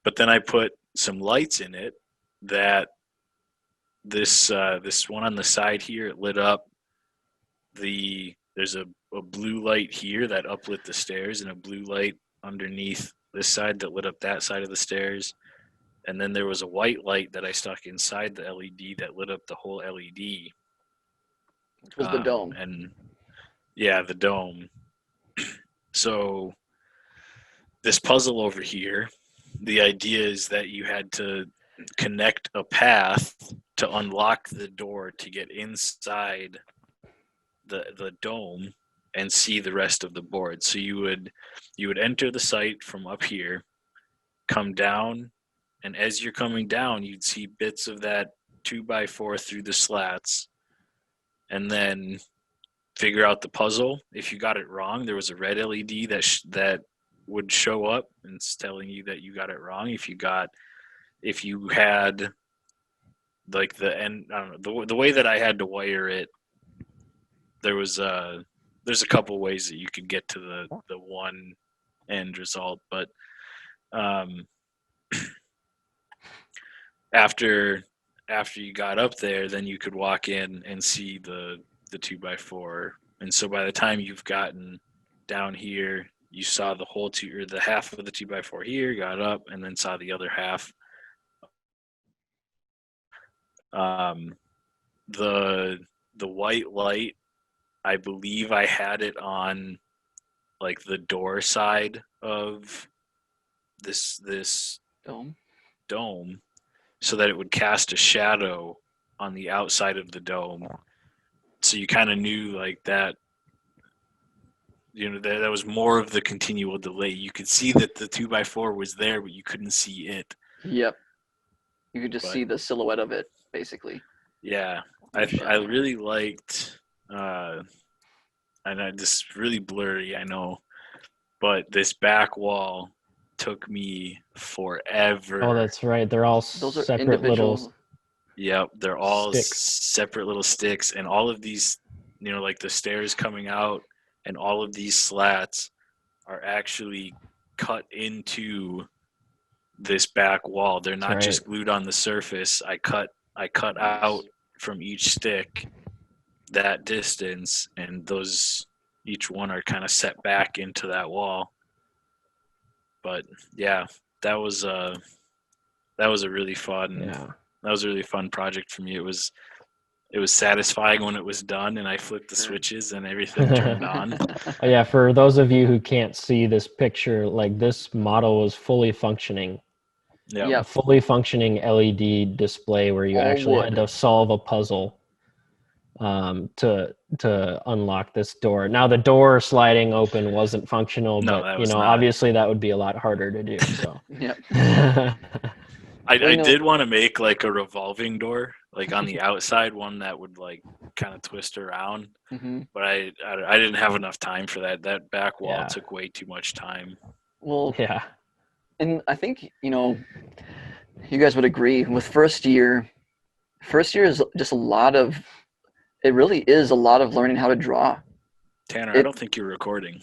But then I put some lights in it that this one on the side here, it lit up there's a blue light here that uplit the stairs, and a blue light underneath this side that lit up that side of the stairs. And then there was a white light that I stuck inside the LED that lit up the whole LED. Which was the dome. And yeah, the dome. So this puzzle over here, the idea is that you had to connect a path to unlock the door to get inside the dome, and see the rest of the board. So you would enter the site from up here, come down, and as you're coming down, you'd see bits of that 2x4 through the slats, and then figure out the puzzle. If you got it wrong, there was a red LED that would show up and it's telling you that you got it wrong. If you had like the end, I don't know, the way that I had to wire it, there's a couple ways that you could get to the one end result, but after you got up there, then you could walk in and see the 2x4. And so by the time you've gotten down here, you saw the whole the half of the 2x4 here, got up, and then saw the other half. The white light, I believe I had it on like the door side of this dome, so that it would cast a shadow on the outside of the dome. So you kind of knew like that, that was more of the continual delay. You could see that the 2x4 was there, but you couldn't see it. Yep. You could just see the silhouette of it, basically. Yeah. I really liked, and this really blurry, I know, but this back wall took me forever. Oh, that's right. They're all Those are separate little. Yep, they're all sticks. separate little sticks, and all of these, like the stairs coming out, and all of these slats are actually cut into this back wall. They're not just glued on the surface. I cut out from each stick that distance, and those each one are kind of set back into that wall. But yeah, that was a really fun. Yeah. That was a really fun project for me. It was satisfying when it was done and I flipped the switches and everything turned on. Oh, yeah, for those of you who can't see this picture, like this model was fully functioning. Yeah. Yep. A fully functioning LED display where you actually had to solve a puzzle to unlock this door. Now the door sliding open wasn't functional, No, but not. obviously that would be a lot harder to do. So Yep. I did want to make like a revolving door, like on the outside, one that would like kind of twist around. Mm-hmm. But I didn't have enough time for that. That back wall Yeah. took way too much time. Well, yeah. and I think, you guys would agree with first year is just it really is a lot of learning how to draw. Tanner, I don't think you're recording.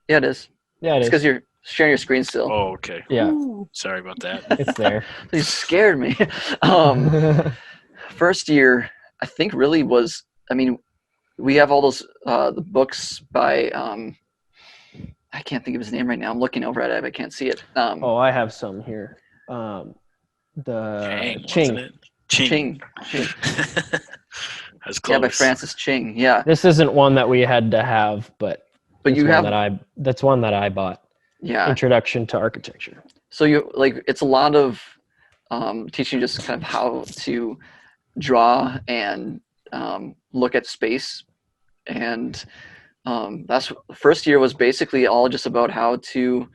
Yeah, it is. Yeah, it It's is. because you're sharing your screen still. Oh, okay. Yeah, Sorry about that. it's there. You scared me. First year, I think really was, we have all those, the books by, I can't think of his name right now. I'm looking over at it, but I can't see it. Oh, I have some here. Chang, Ching. wasn't it? Ching. That's close. Yeah, by Francis Ching. Yeah. This isn't one that we had to have, but You have, that's one that I bought. yeah. Introduction to Architecture. So it's a lot of teaching just kind of how to draw and look at space. And that's first year was basically all just about how to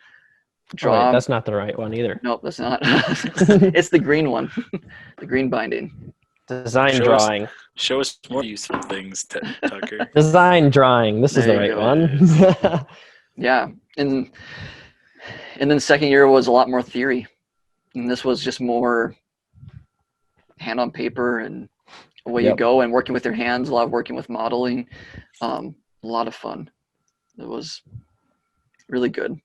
draw. Oh, wait, that's not the right one either. Nope, that's not. It's the green one, the green binding. Design Show drawing. Show us more useful things, Tucker. Design drawing. This is the There right you one. Yeah, and then second year was a lot more theory, and this was just more hand on paper and away you go, and working with your hands. A lot of working with modeling. A lot of fun. It was really good.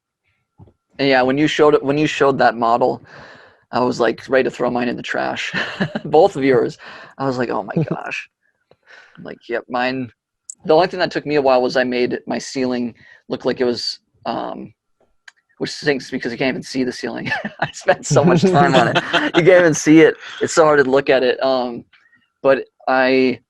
And yeah, when you showed that model, I was like ready to throw mine in the trash. Both of yours. I was like, oh my gosh. I'm like, yep, mine. The only thing that took me a while was I made my ceiling look like it was, which stinks because you can't even see the ceiling. I spent so much time on it. You can't even see it. It's so hard to look at it. But I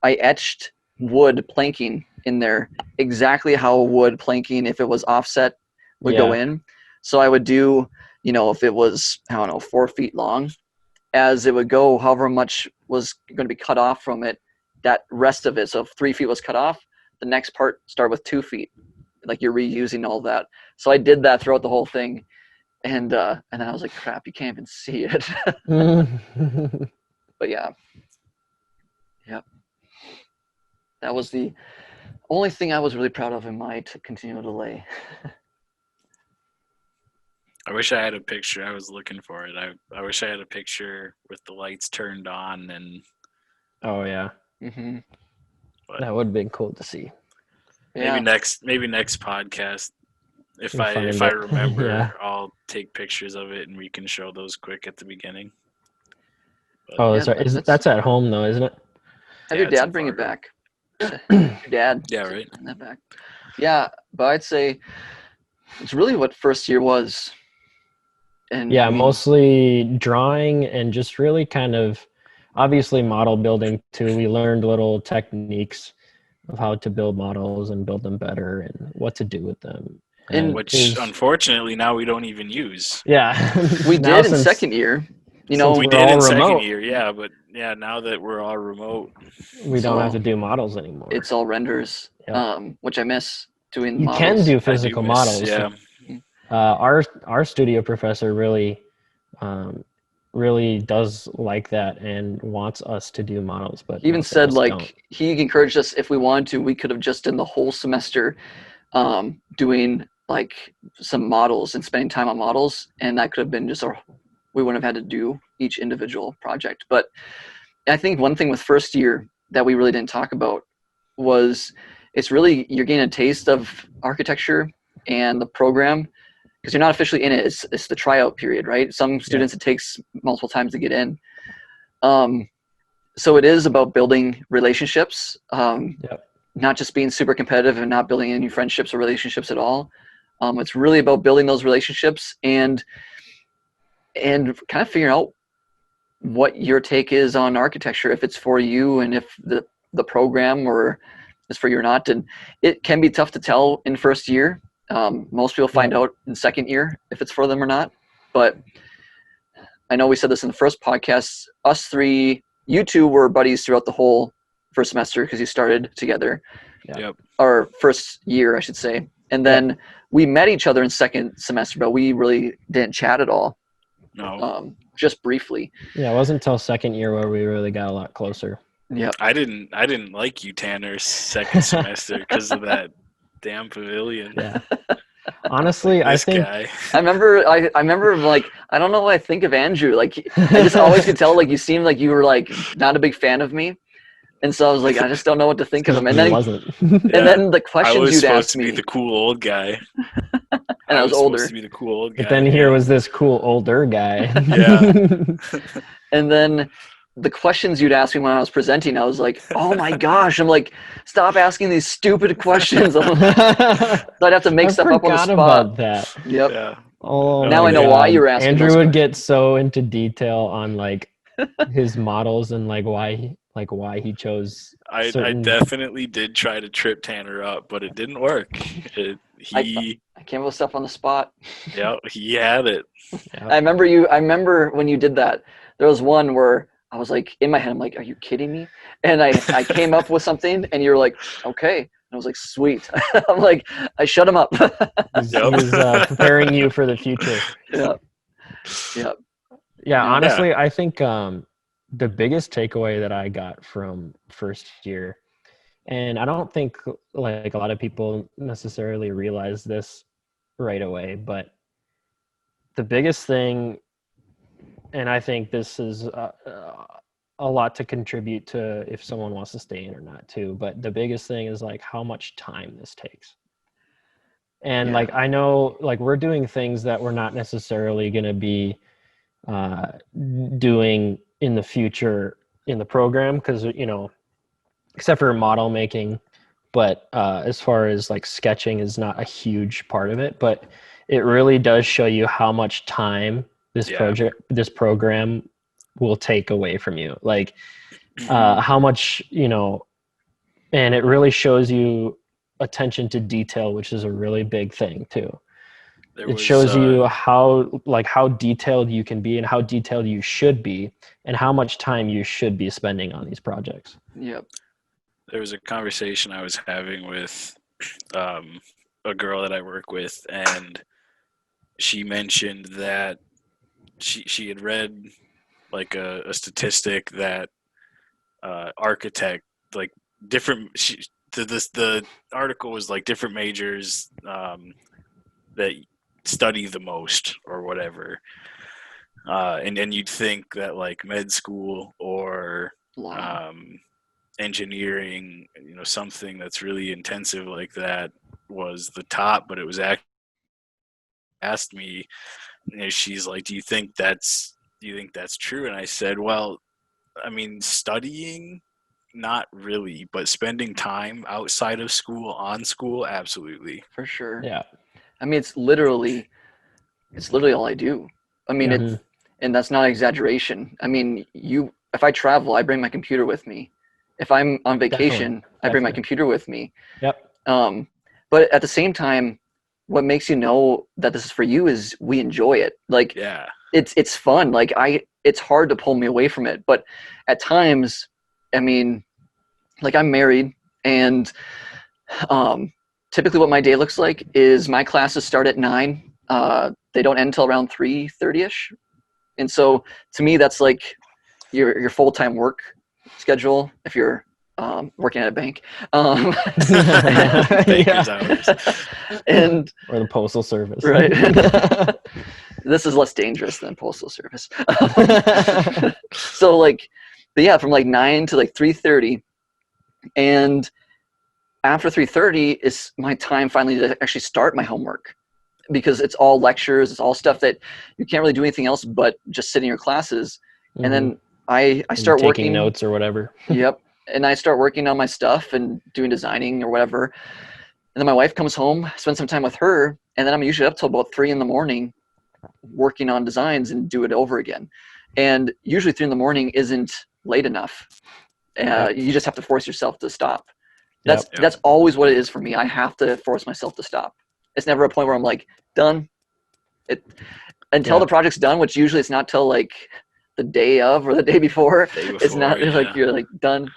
etched wood planking in there exactly how wood planking, if it was offset, would go in. So I would do, if it was, 4 feet long, as it would go, however much was going to be cut off from it, that rest of it. So if 3 feet was cut off, the next part start with 2 feet, like you're reusing all that. So I did that throughout the whole thing, and then I was like, crap, you can't even see it. But yeah, that was the only thing I was really proud of in my continual delay. I wish I had a picture. I was looking for it. I wish I had a picture with the lights turned on, and Oh yeah, Mm-hmm. that would have been cool to see. Yeah. maybe next podcast. If You'll I find it. remember, Yeah. I'll take pictures of it and we can show those quick at the beginning. Oh, Yeah, that's at home though, isn't it? Have Yeah, your it's dad in bring it Fargo. back. Your dad. Yeah, right. Bring that back. Yeah, but I'd say it's really what first year was. And Yeah, I mean, mostly drawing and just really kind of obviously model building too. We learned little techniques of how to build models and build them better and what to do with them. And- Which is- unfortunately now we don't even use. yeah, we now did in since- second year. You since know, We we're did all in second remote. year, yeah, but yeah, now that we're all remote, We don't So, have to do models anymore. it's all renders, Yeah. Which I miss doing You models. can do I do physical miss- models. Yeah, Our studio professor really really does like that and wants us to do models, but He even most of said us like don't. he encouraged us if we wanted to, we could have just done the whole semester doing like some models and spending time on models, and that could have been just we wouldn't have had to do each individual project. But I think one thing with first year that we really didn't talk about was it's really you're getting a taste of architecture and the program because you're not officially in it. It's the tryout period, right? Some students it takes multiple times to get in. So it is about building relationships, not just being super competitive and not building any friendships or relationships at all. It's really about building those relationships and kind of figuring out what your take is on architecture, if it's for you and if the program or is for you or not. And it can be tough to tell in first year. Most people find out in second year if it's for them or not. But I know we said this in the first podcast, us three, you two were buddies throughout the whole first semester because you started together. Yep. Or first year, I should say. And then we met each other in second semester, but we really didn't chat at all. No, just briefly. Yeah, it wasn't until second year where we really got a lot closer. Yep. I didn't like you, Tanner, second semester because of that damn pavilion. Yeah. Honestly, I This think guy. I remember like I don't know what I think of Andrew. Like I just always could tell like you seemed like you were like not a big fan of me. And so I was like, I just don't know what to think of him. And he then wasn't. and then the I questions was you'd supposed ask to me, be the cool old guy. and I was older. Supposed to be the cool old guy. But then here was this cool older guy. Yeah. And then the questions you'd ask me when I was presenting, I was like, oh my gosh. I'm like, stop asking these stupid questions. So I'd have to make stuff up on the forgot spot. about that. Yep. Yeah. Oh, Now my I know why God. you were asking Andrew those would get so into detail on like his models and like why he chose. I certain- definitely did try to trip Tanner up, but it didn't work. He I came up with stuff on the spot. he had it. I remember when you did that. There was one where I was like, in my head, I'm like, are you kidding me? And I came up with something and you were like, okay. And I was like, sweet. I'm like, I shut him up. He was preparing you for the future. Yeah. Yeah. Yeah, honestly, I think the biggest takeaway that I got from first year, and I don't think like a lot of people necessarily realize this right away, but the biggest thing, and I think this is a lot to contribute to if someone wants to stay in or not too, but the biggest thing is like how much time this takes. And like I know like we're doing things that we're not necessarily going to be doing in the future in the program because except for model making, but as far as like sketching is not a huge part of it, but it really does show you how much time this program will take away from you, like how much and it really shows you attention to detail, which is a really big thing too. It shows you how detailed you can be and how detailed you should be and how much time you should be spending on these projects. Yep. there was a conversation I was having with a girl that I work with, and she mentioned that she had read like a statistic that architect like different the article was like different majors that study the most or whatever, and you'd think that like med school or Wow. engineering, something that's really intensive like that was the top, but it was actually asked me, she's like, do you think that's true? And I said, well, I mean, studying, not really, but spending time outside of school, on school, absolutely. For sure. Yeah. I mean, it's literally all I do. I mean, Yeah. and that's not exaggeration. I mean, if I travel, I bring my computer with me. If I'm on vacation, I bring my Definitely. computer with me. Yep. But at the same time, what makes you know that this is for you is we enjoy it. Like, Yeah. it's fun. Like it's hard to pull me away from it. But at times, I mean, like I'm married, and typically what my day looks like is my classes start at 9. They don't end until around 3:30ish. And so to me, that's like your full-time work schedule if you're working at a bank. Baker's hours. And Or the postal service. right. This is less dangerous than postal service. So like, but yeah, from like 9 to like 3:30, and after 3:30 is my time finally to actually start my homework, because it's all lectures, it's all stuff that you can't really do anything else but just sit in your classes. And then I start taking working notes or whatever. Yep. And I start working on my stuff and doing designing or whatever. And then my wife comes home, spend some time with her, and then I'm usually up till about 3 a.m. working on designs and do it over again. And usually 3 a.m. isn't late enough. You just have to force yourself to stop. That's always what it is for me. I have to force myself to stop. It's never a point where I'm like, done. Until the project's done, which usually it's not till like the day of or the day before. It's not like you're like done,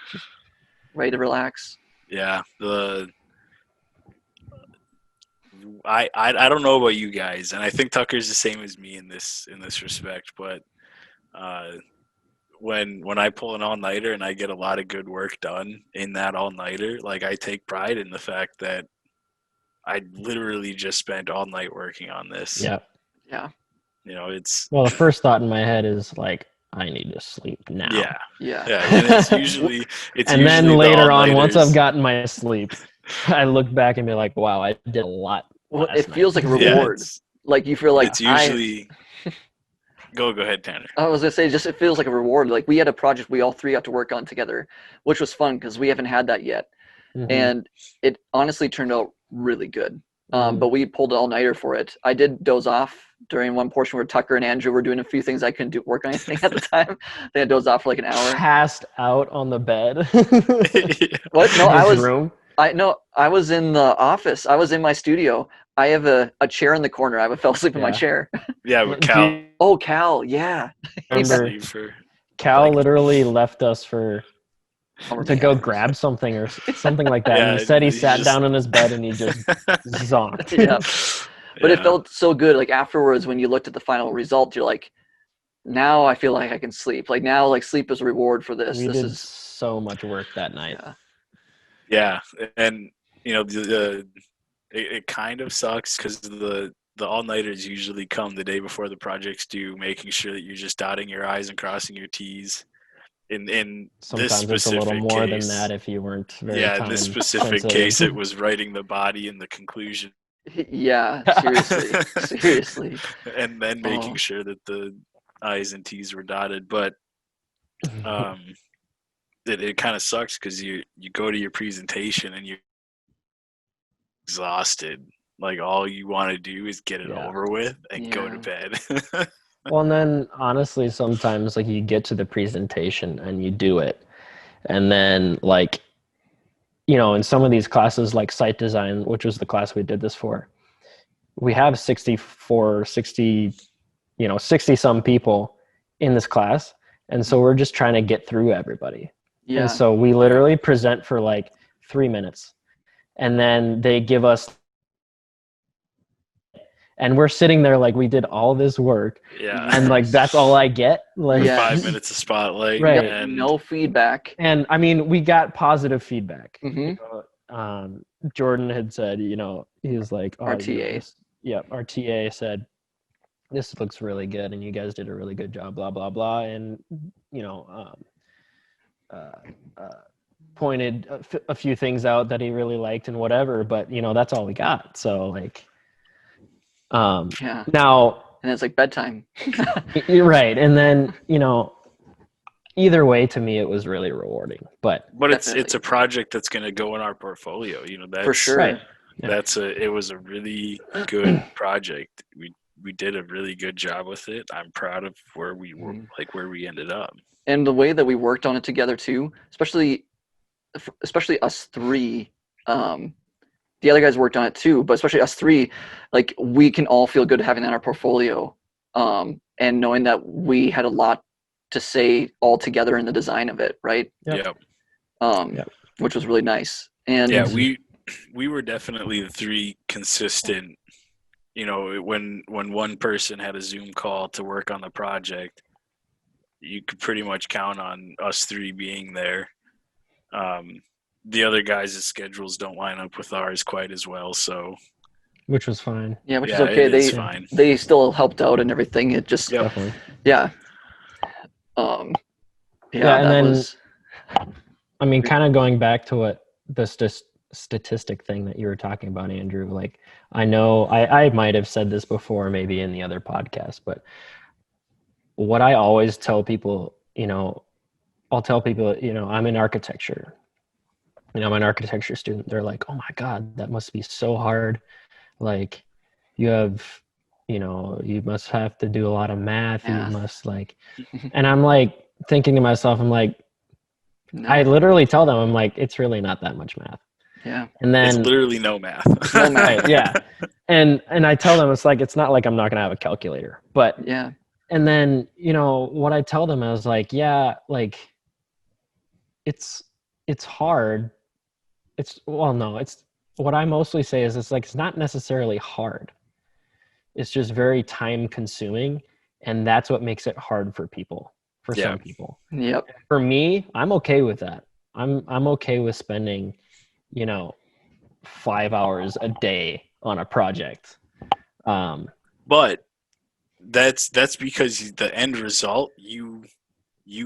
ready to relax. Yeah. I don't know about you guys, and I think Tucker's the same as me in this respect, but when I pull an all-nighter and I get a lot of good work done in that all-nighter, like I take pride in the fact that I literally just spent all night working on this. Yeah. Yeah. It's Well, the first thought in my head is like, I need to sleep now. Yeah. And it's usually and then later on, once I've gotten my sleep, I look back and be like, wow, I did a lot. Well, it feels like a reward. Like you feel like it's usually. Go ahead, Tanner. I was gonna say, just it feels like a reward. Like we had a project we all three got to work on together, which was fun because we haven't had that yet, and it honestly turned out really good. But we pulled an all-nighter for it. I did doze off during one portion where Tucker and Andrew were doing a few things I couldn't work on anything at the time. They had dozed off for like an hour. Passed out on the bed. What? No, I I was in the office. I was in my studio. I have a chair in the corner. I fell asleep in my chair. Yeah, with Cal. Oh, Cal, yeah. Cal literally left us to go grab something or something like that. And he said he sat down in his bed and he just zonked. Yeah. But it felt so good. Like afterwards, when you looked at the final result, you're like, now I feel like I can sleep. Like now, like sleep is a reward for this. We this did is so much work that night. Yeah. And it kind of sucks because the all-nighters usually come the day before the project's due, making sure that you're just dotting your I's and crossing your T's. In Sometimes this specific it's a little more case, than that if you weren't very in this specific case, it was writing the body and the conclusion. Yeah, seriously. And then making sure that the I's and T's were dotted. But it kind of sucks because you go to your presentation and you're exhausted. Like all you want to do is get it over with and go to bed. Well, and then honestly, sometimes like you get to the presentation and you do it. And then like, in some of these classes like site design, which was the class we did this for, we have 60 some people in this class. And so we're just trying to get through everybody. Yeah. And so we literally present for like 3 minutes, and then they give us, and we're sitting there like we did all this work, Yeah. and like that's all I get. Like, Yeah. 5 minutes of spotlight. Right. And No feedback. and I mean, we got positive feedback. Mhm. Jordan had said, you know, he was like, oh, Our you know, TA. our TA said, this looks really good, and you guys did a really good job, blah blah blah, and you know, pointed a few things out that he really liked and whatever, but you know, that's all we got. So like, Yeah. now And it's like bedtime. you're right, and then you know, either way, to me, it was really rewarding. But it's Definitely. a project that's going to go in our portfolio. You know, that's For sure. right, yeah. it was a really good project. We did a really good job with it. I'm proud of where we were, like where we ended up. And the way that we worked on it together too, especially us three. The other guys worked on it too, but especially us three, like we can all feel good having that in our portfolio, and knowing that we had a lot to say all together in the design of it, right? Yep. Yeah. Which was really nice. And Yeah, we were definitely the three consistent. You know, when one person had a Zoom call to work on the project, you could pretty much count on us three being there. The other guys' schedules don't line up with ours quite as well, so Which was fine. yeah, which is yeah, okay. it is fine. They still helped out and everything. It just Yep. Definitely. yeah. Yeah, and that then- was I mean, kind of going back to what the statistic thing that you were talking about, Andrew, like I know I might have said this before, maybe in the other podcast, but what I always tell people, you know, I'll tell people, you know, I'm in architecture. You know, I'm an architecture student. They're like, oh my God, that must be so hard. Like you have, you know, you must have to do a lot of math. Yeah. You must like, and I'm like thinking to myself, I'm like, no, I literally tell them, I'm like, it's really not that much math. yeah. And It's then, literally no math. No math. right, yeah. And I tell them, it's like, it's not like I'm not going to have a calculator, but, Yeah. and then, you know, what I tell them, I was like, yeah, like it's hard. It's what I mostly say is it's like, it's not necessarily hard. It's just very time consuming. And that's what makes it hard for people, for Yeah. some people. Yep. For me, I'm okay with that. I'm okay with spending, you know, 5 hours a day on a project. But that's because the end result you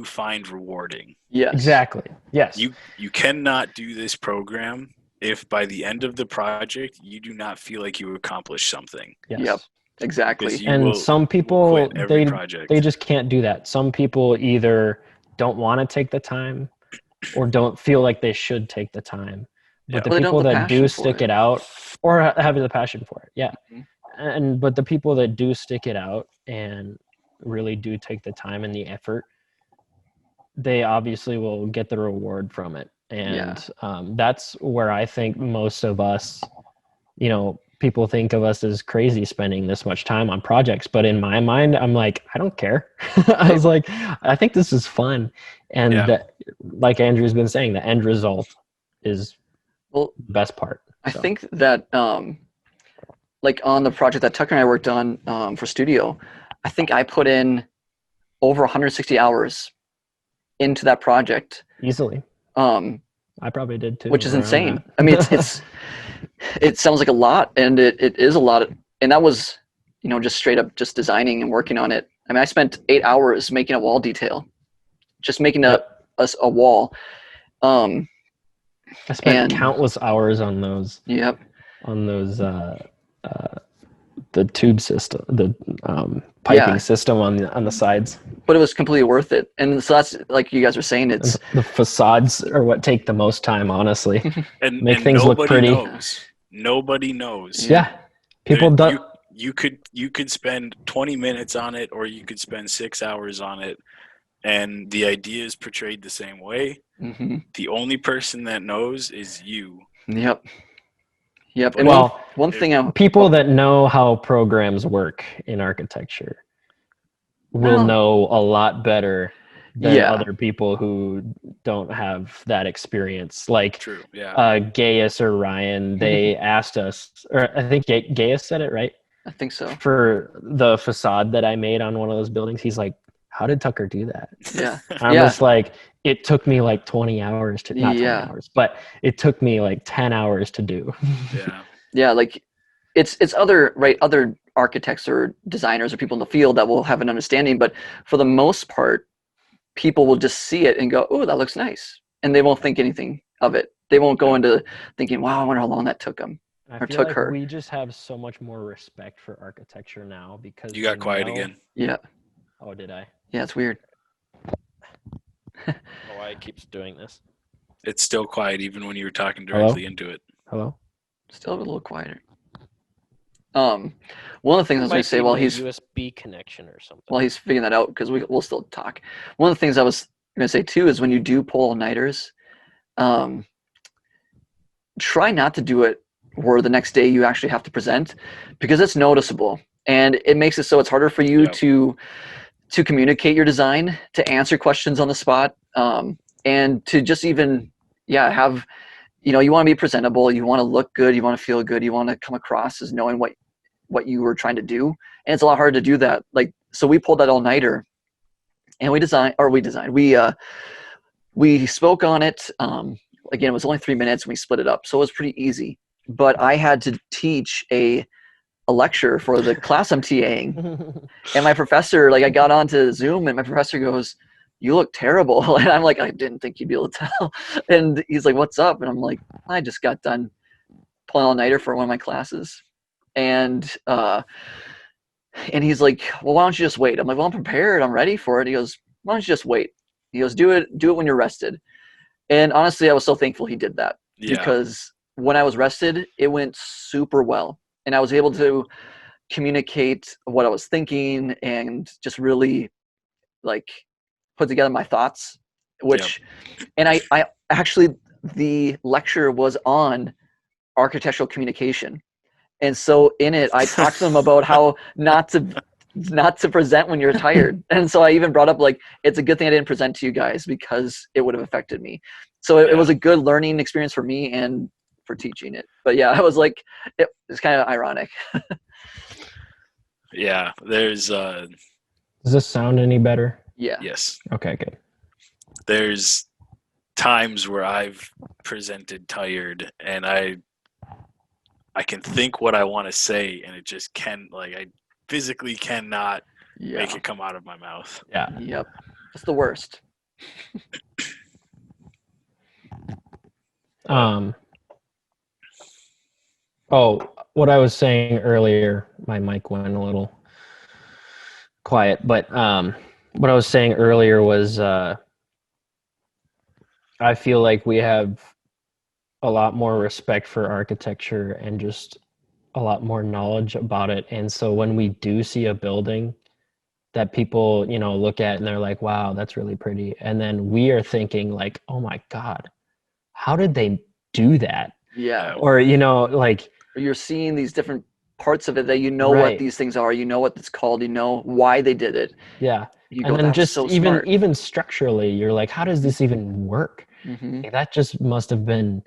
find rewarding. Yes. Exactly. Yes. You cannot do this program if by the end of the project you do not feel like you accomplished something. Yes. Yep. Exactly. Because you And will some people, quit every project. they just can't do that. Some people either don't want to take the time or don't feel like they should take the time. But Yeah. the Well, they don't people have the that do passion for stick it. it out or have the passion for it. Yeah. Mhm. But the people that do stick it out and really do take the time and the effort, they obviously will get the reward from it. And that's where I think most of us, you know, people think of us as crazy spending this much time on projects. But in my mind, I'm like, I don't care. I was like, I think this is fun. And Yeah. like Andrew's been saying, the end result is Well, the best part. I So. think that like on the project that Tucker and I worked on for Studio, I think I put in over 160 hours into that project. Easily. I probably did too. Which is around insane. that. I mean, it's it sounds like a lot, and it is a lot. And that was, you know, just straight up just designing and working on it. I mean, I spent 8 hours making a wall detail, just making a wall. I spent and- countless hours on those. Yep. On those the tube system, the piping system on the sides. But it was completely worth it. And so that's like you guys were saying, it's The facades are what take the most time, honestly. and Make and things look nobody pretty. knows. Nobody knows. Yeah. People don't. You could spend 20 minutes on it, or you could spend 6 hours on it, and the idea is portrayed the same way. Mhm. The only person that knows is you. Yep. Yep. And Well, one thing people that know how programs work in architecture will Well- know a lot better than Yeah. other people who don't have that experience. Like True. Yeah. Gaius or Ryan, they asked us, or I think Gaius said it, right? I think so. For the facade that I made on one of those buildings, he's like, how did Tucker do that? Yeah. I'm Yeah. just like, it took me like 20 hours to, not 20 Yeah. hours, but it took me like 10 hours to do. Yeah. Yeah, like it's other architects or designers or people in the field that will have an understanding, but for the most part, people will just see it and go, "Oh, that looks nice," and they won't think anything of it. They won't go into thinking, "Wow, I wonder how long that took them." I Or feel took like her. we just have so much more respect for architecture now because You got we quiet know- again. Yeah, Oh, did I? yeah, it's weird. Oh, why it keeps doing this. It's still quiet even when you were talking Hello? directly into it. Hello? Still a little quieter. One of the things I was going to say while he's USB connection or something. while he's figuring that out, because we'll still talk. One of the things I was going to say too is when you do pull all-nighters, try not to do it where the next day you actually have to present, because it's noticeable and it makes it so it's harder for you Yep. to communicate your design, to answer questions on the spot, and to just even have, you want to be presentable, you want to look good, you want to feel good, you want to come across as knowing what you were trying to do. And it's a lot harder to do that. Like, so we pulled that all-nighter and we spoke on it. Again, it was only 3 minutes and we split it up, so it was pretty easy. But I had to teach a lecture for the class I'm TAing, and my professor, like, I got onto Zoom and my professor goes, "You look terrible." And I'm like, "I didn't think you'd be able to tell." And he's like, "What's up?" And I'm like, "I just got done pulling all-nighter for one of my classes." And he's like, "Well, why don't you just wait?" I'm like, "Well, I'm prepared. I'm ready for it." He goes, "Why don't you just wait?" He goes, do it when you're rested." And honestly, I was so thankful he did that, Yeah. because when I was rested, it went super well. And I was able to communicate what I was thinking and just really, like, put together my thoughts, and I actually, the lecture was on architectural communication. And so in it, I talked to them about how not to present when you're tired. And so I even brought up, like, it's a good thing I didn't present to you guys because it would have affected me. So it was a good learning experience for me and for teaching it. But yeah, I was like, it's kind of ironic. Yeah. There's Does this sound any better? Yeah. yes. Okay, good. There's times where I've presented tired and I can think what I want to say and it just I physically cannot Yeah. make it come out of my mouth. Yeah. Yep. It's the worst. Oh, what I was saying earlier, my mic went a little quiet, but what I was saying earlier was I feel like we have a lot more respect for architecture and just a lot more knowledge about it. And so when we do see a building that people, look at and they're like, wow, that's really pretty. And then we are thinking like, oh my God, how did they do that? Yeah. Or, like, Or you're seeing these different parts of it that what Right. these things are, what it's called, why they did it. yeah. You And go, then "That was just so smart." even structurally, you're like, how does this even work? Mhm. Like, that just must have been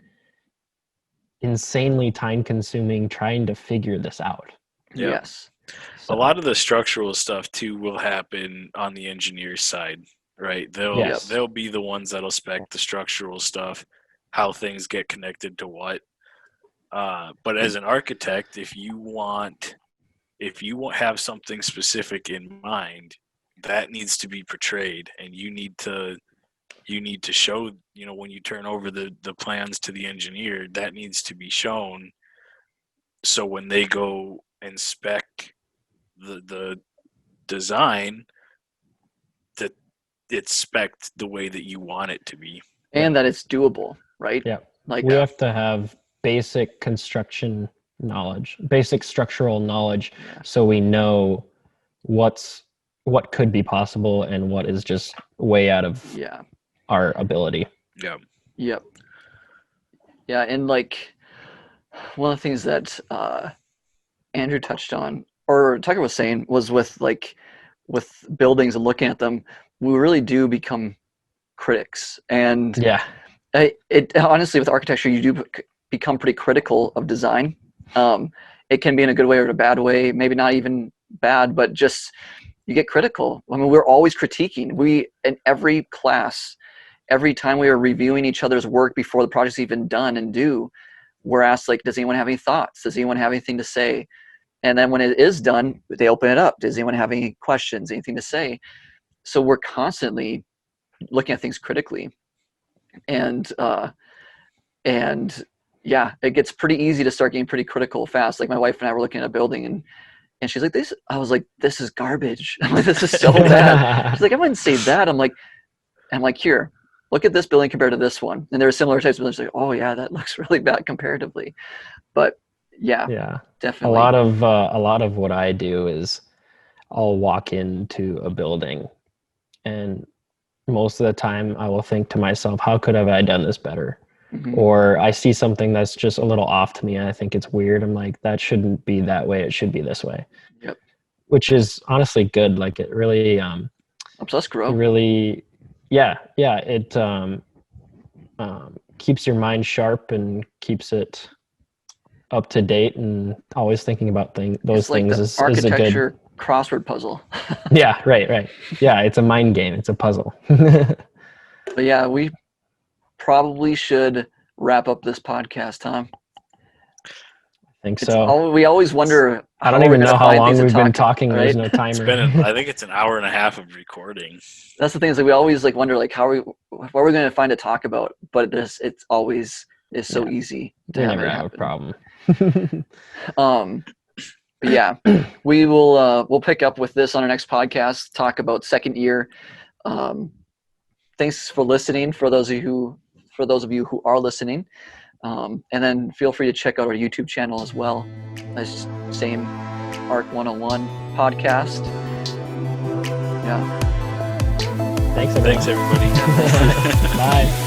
insanely time consuming trying to figure this out. Yeah. Yes. So, A lot of the structural stuff too will happen on the engineer's side, right? Yes. They'll be the ones that'll spec the structural stuff, how things get connected to what. But as an architect, if you have something specific in mind, that needs to be portrayed, and you need to show, when you turn over the plans to the engineer, that needs to be shown. So when they go and spec the design, that it's spec'd the way that you want it to be. And that it's doable, right? Yeah. Like, we have to have basic construction knowledge, basic structural knowledge, Yeah. so we know what could be possible and what is just way out of yeah. our ability. Yeah. Yep. Yeah, and like one of the things that Andrew touched on, or Tucker was saying, was with like with buildings and looking at them, we really do become critics. And Yeah. it honestly, with architecture, you do become pretty critical of design. It can be in a good way or in a bad way, maybe not even bad, but just you get critical. I mean, we're always critiquing. We, in every class, every time we are reviewing each other's work before the project's even done and due, we're asked, like, does anyone have any thoughts? Does anyone have anything to say? And then when it is done, they open it up. Does anyone have any questions, anything to say? So we're constantly looking at things critically. And yeah, it gets pretty easy to start getting pretty critical fast. Like my wife and I were looking at a building and she's like, I was like, this is garbage. I'm like, this is so bad. She's like, I wouldn't say that. I'm like, here, look at this building compared to this one. And there are similar types of buildings. Like, oh yeah, that looks really bad comparatively. But yeah, definitely. A lot of what I do is I'll walk into a building and most of the time I will think to myself, how could have I done this better? Mm-hmm. Or I see something that's just a little off to me and I think it's weird. I'm like, that shouldn't be that way. It should be this way. Yep. Which is honestly good. Like it really helps us grow. It really, it keeps your mind sharp and keeps it up to date and always thinking about those things is a good crossword puzzle. Yeah, right. Yeah, it's a mind game. It's a puzzle. But yeah, we probably should wrap up this podcast, Tom. I think so. We always wonder. I don't even know how long we've been talking. Right? There's no timer. I think it's an hour and a half of recording. That's the thing is that we always like wonder like what are we going to find to talk about? But it's always is so easy to never have a problem. But yeah, we will we'll pick up with this on our next podcast. Talk about second year. Thanks for listening. For those of you who are listening, and then feel free to check out our YouTube channel as well. As same Arc 101 podcast. Yeah. Thanks everybody. Bye.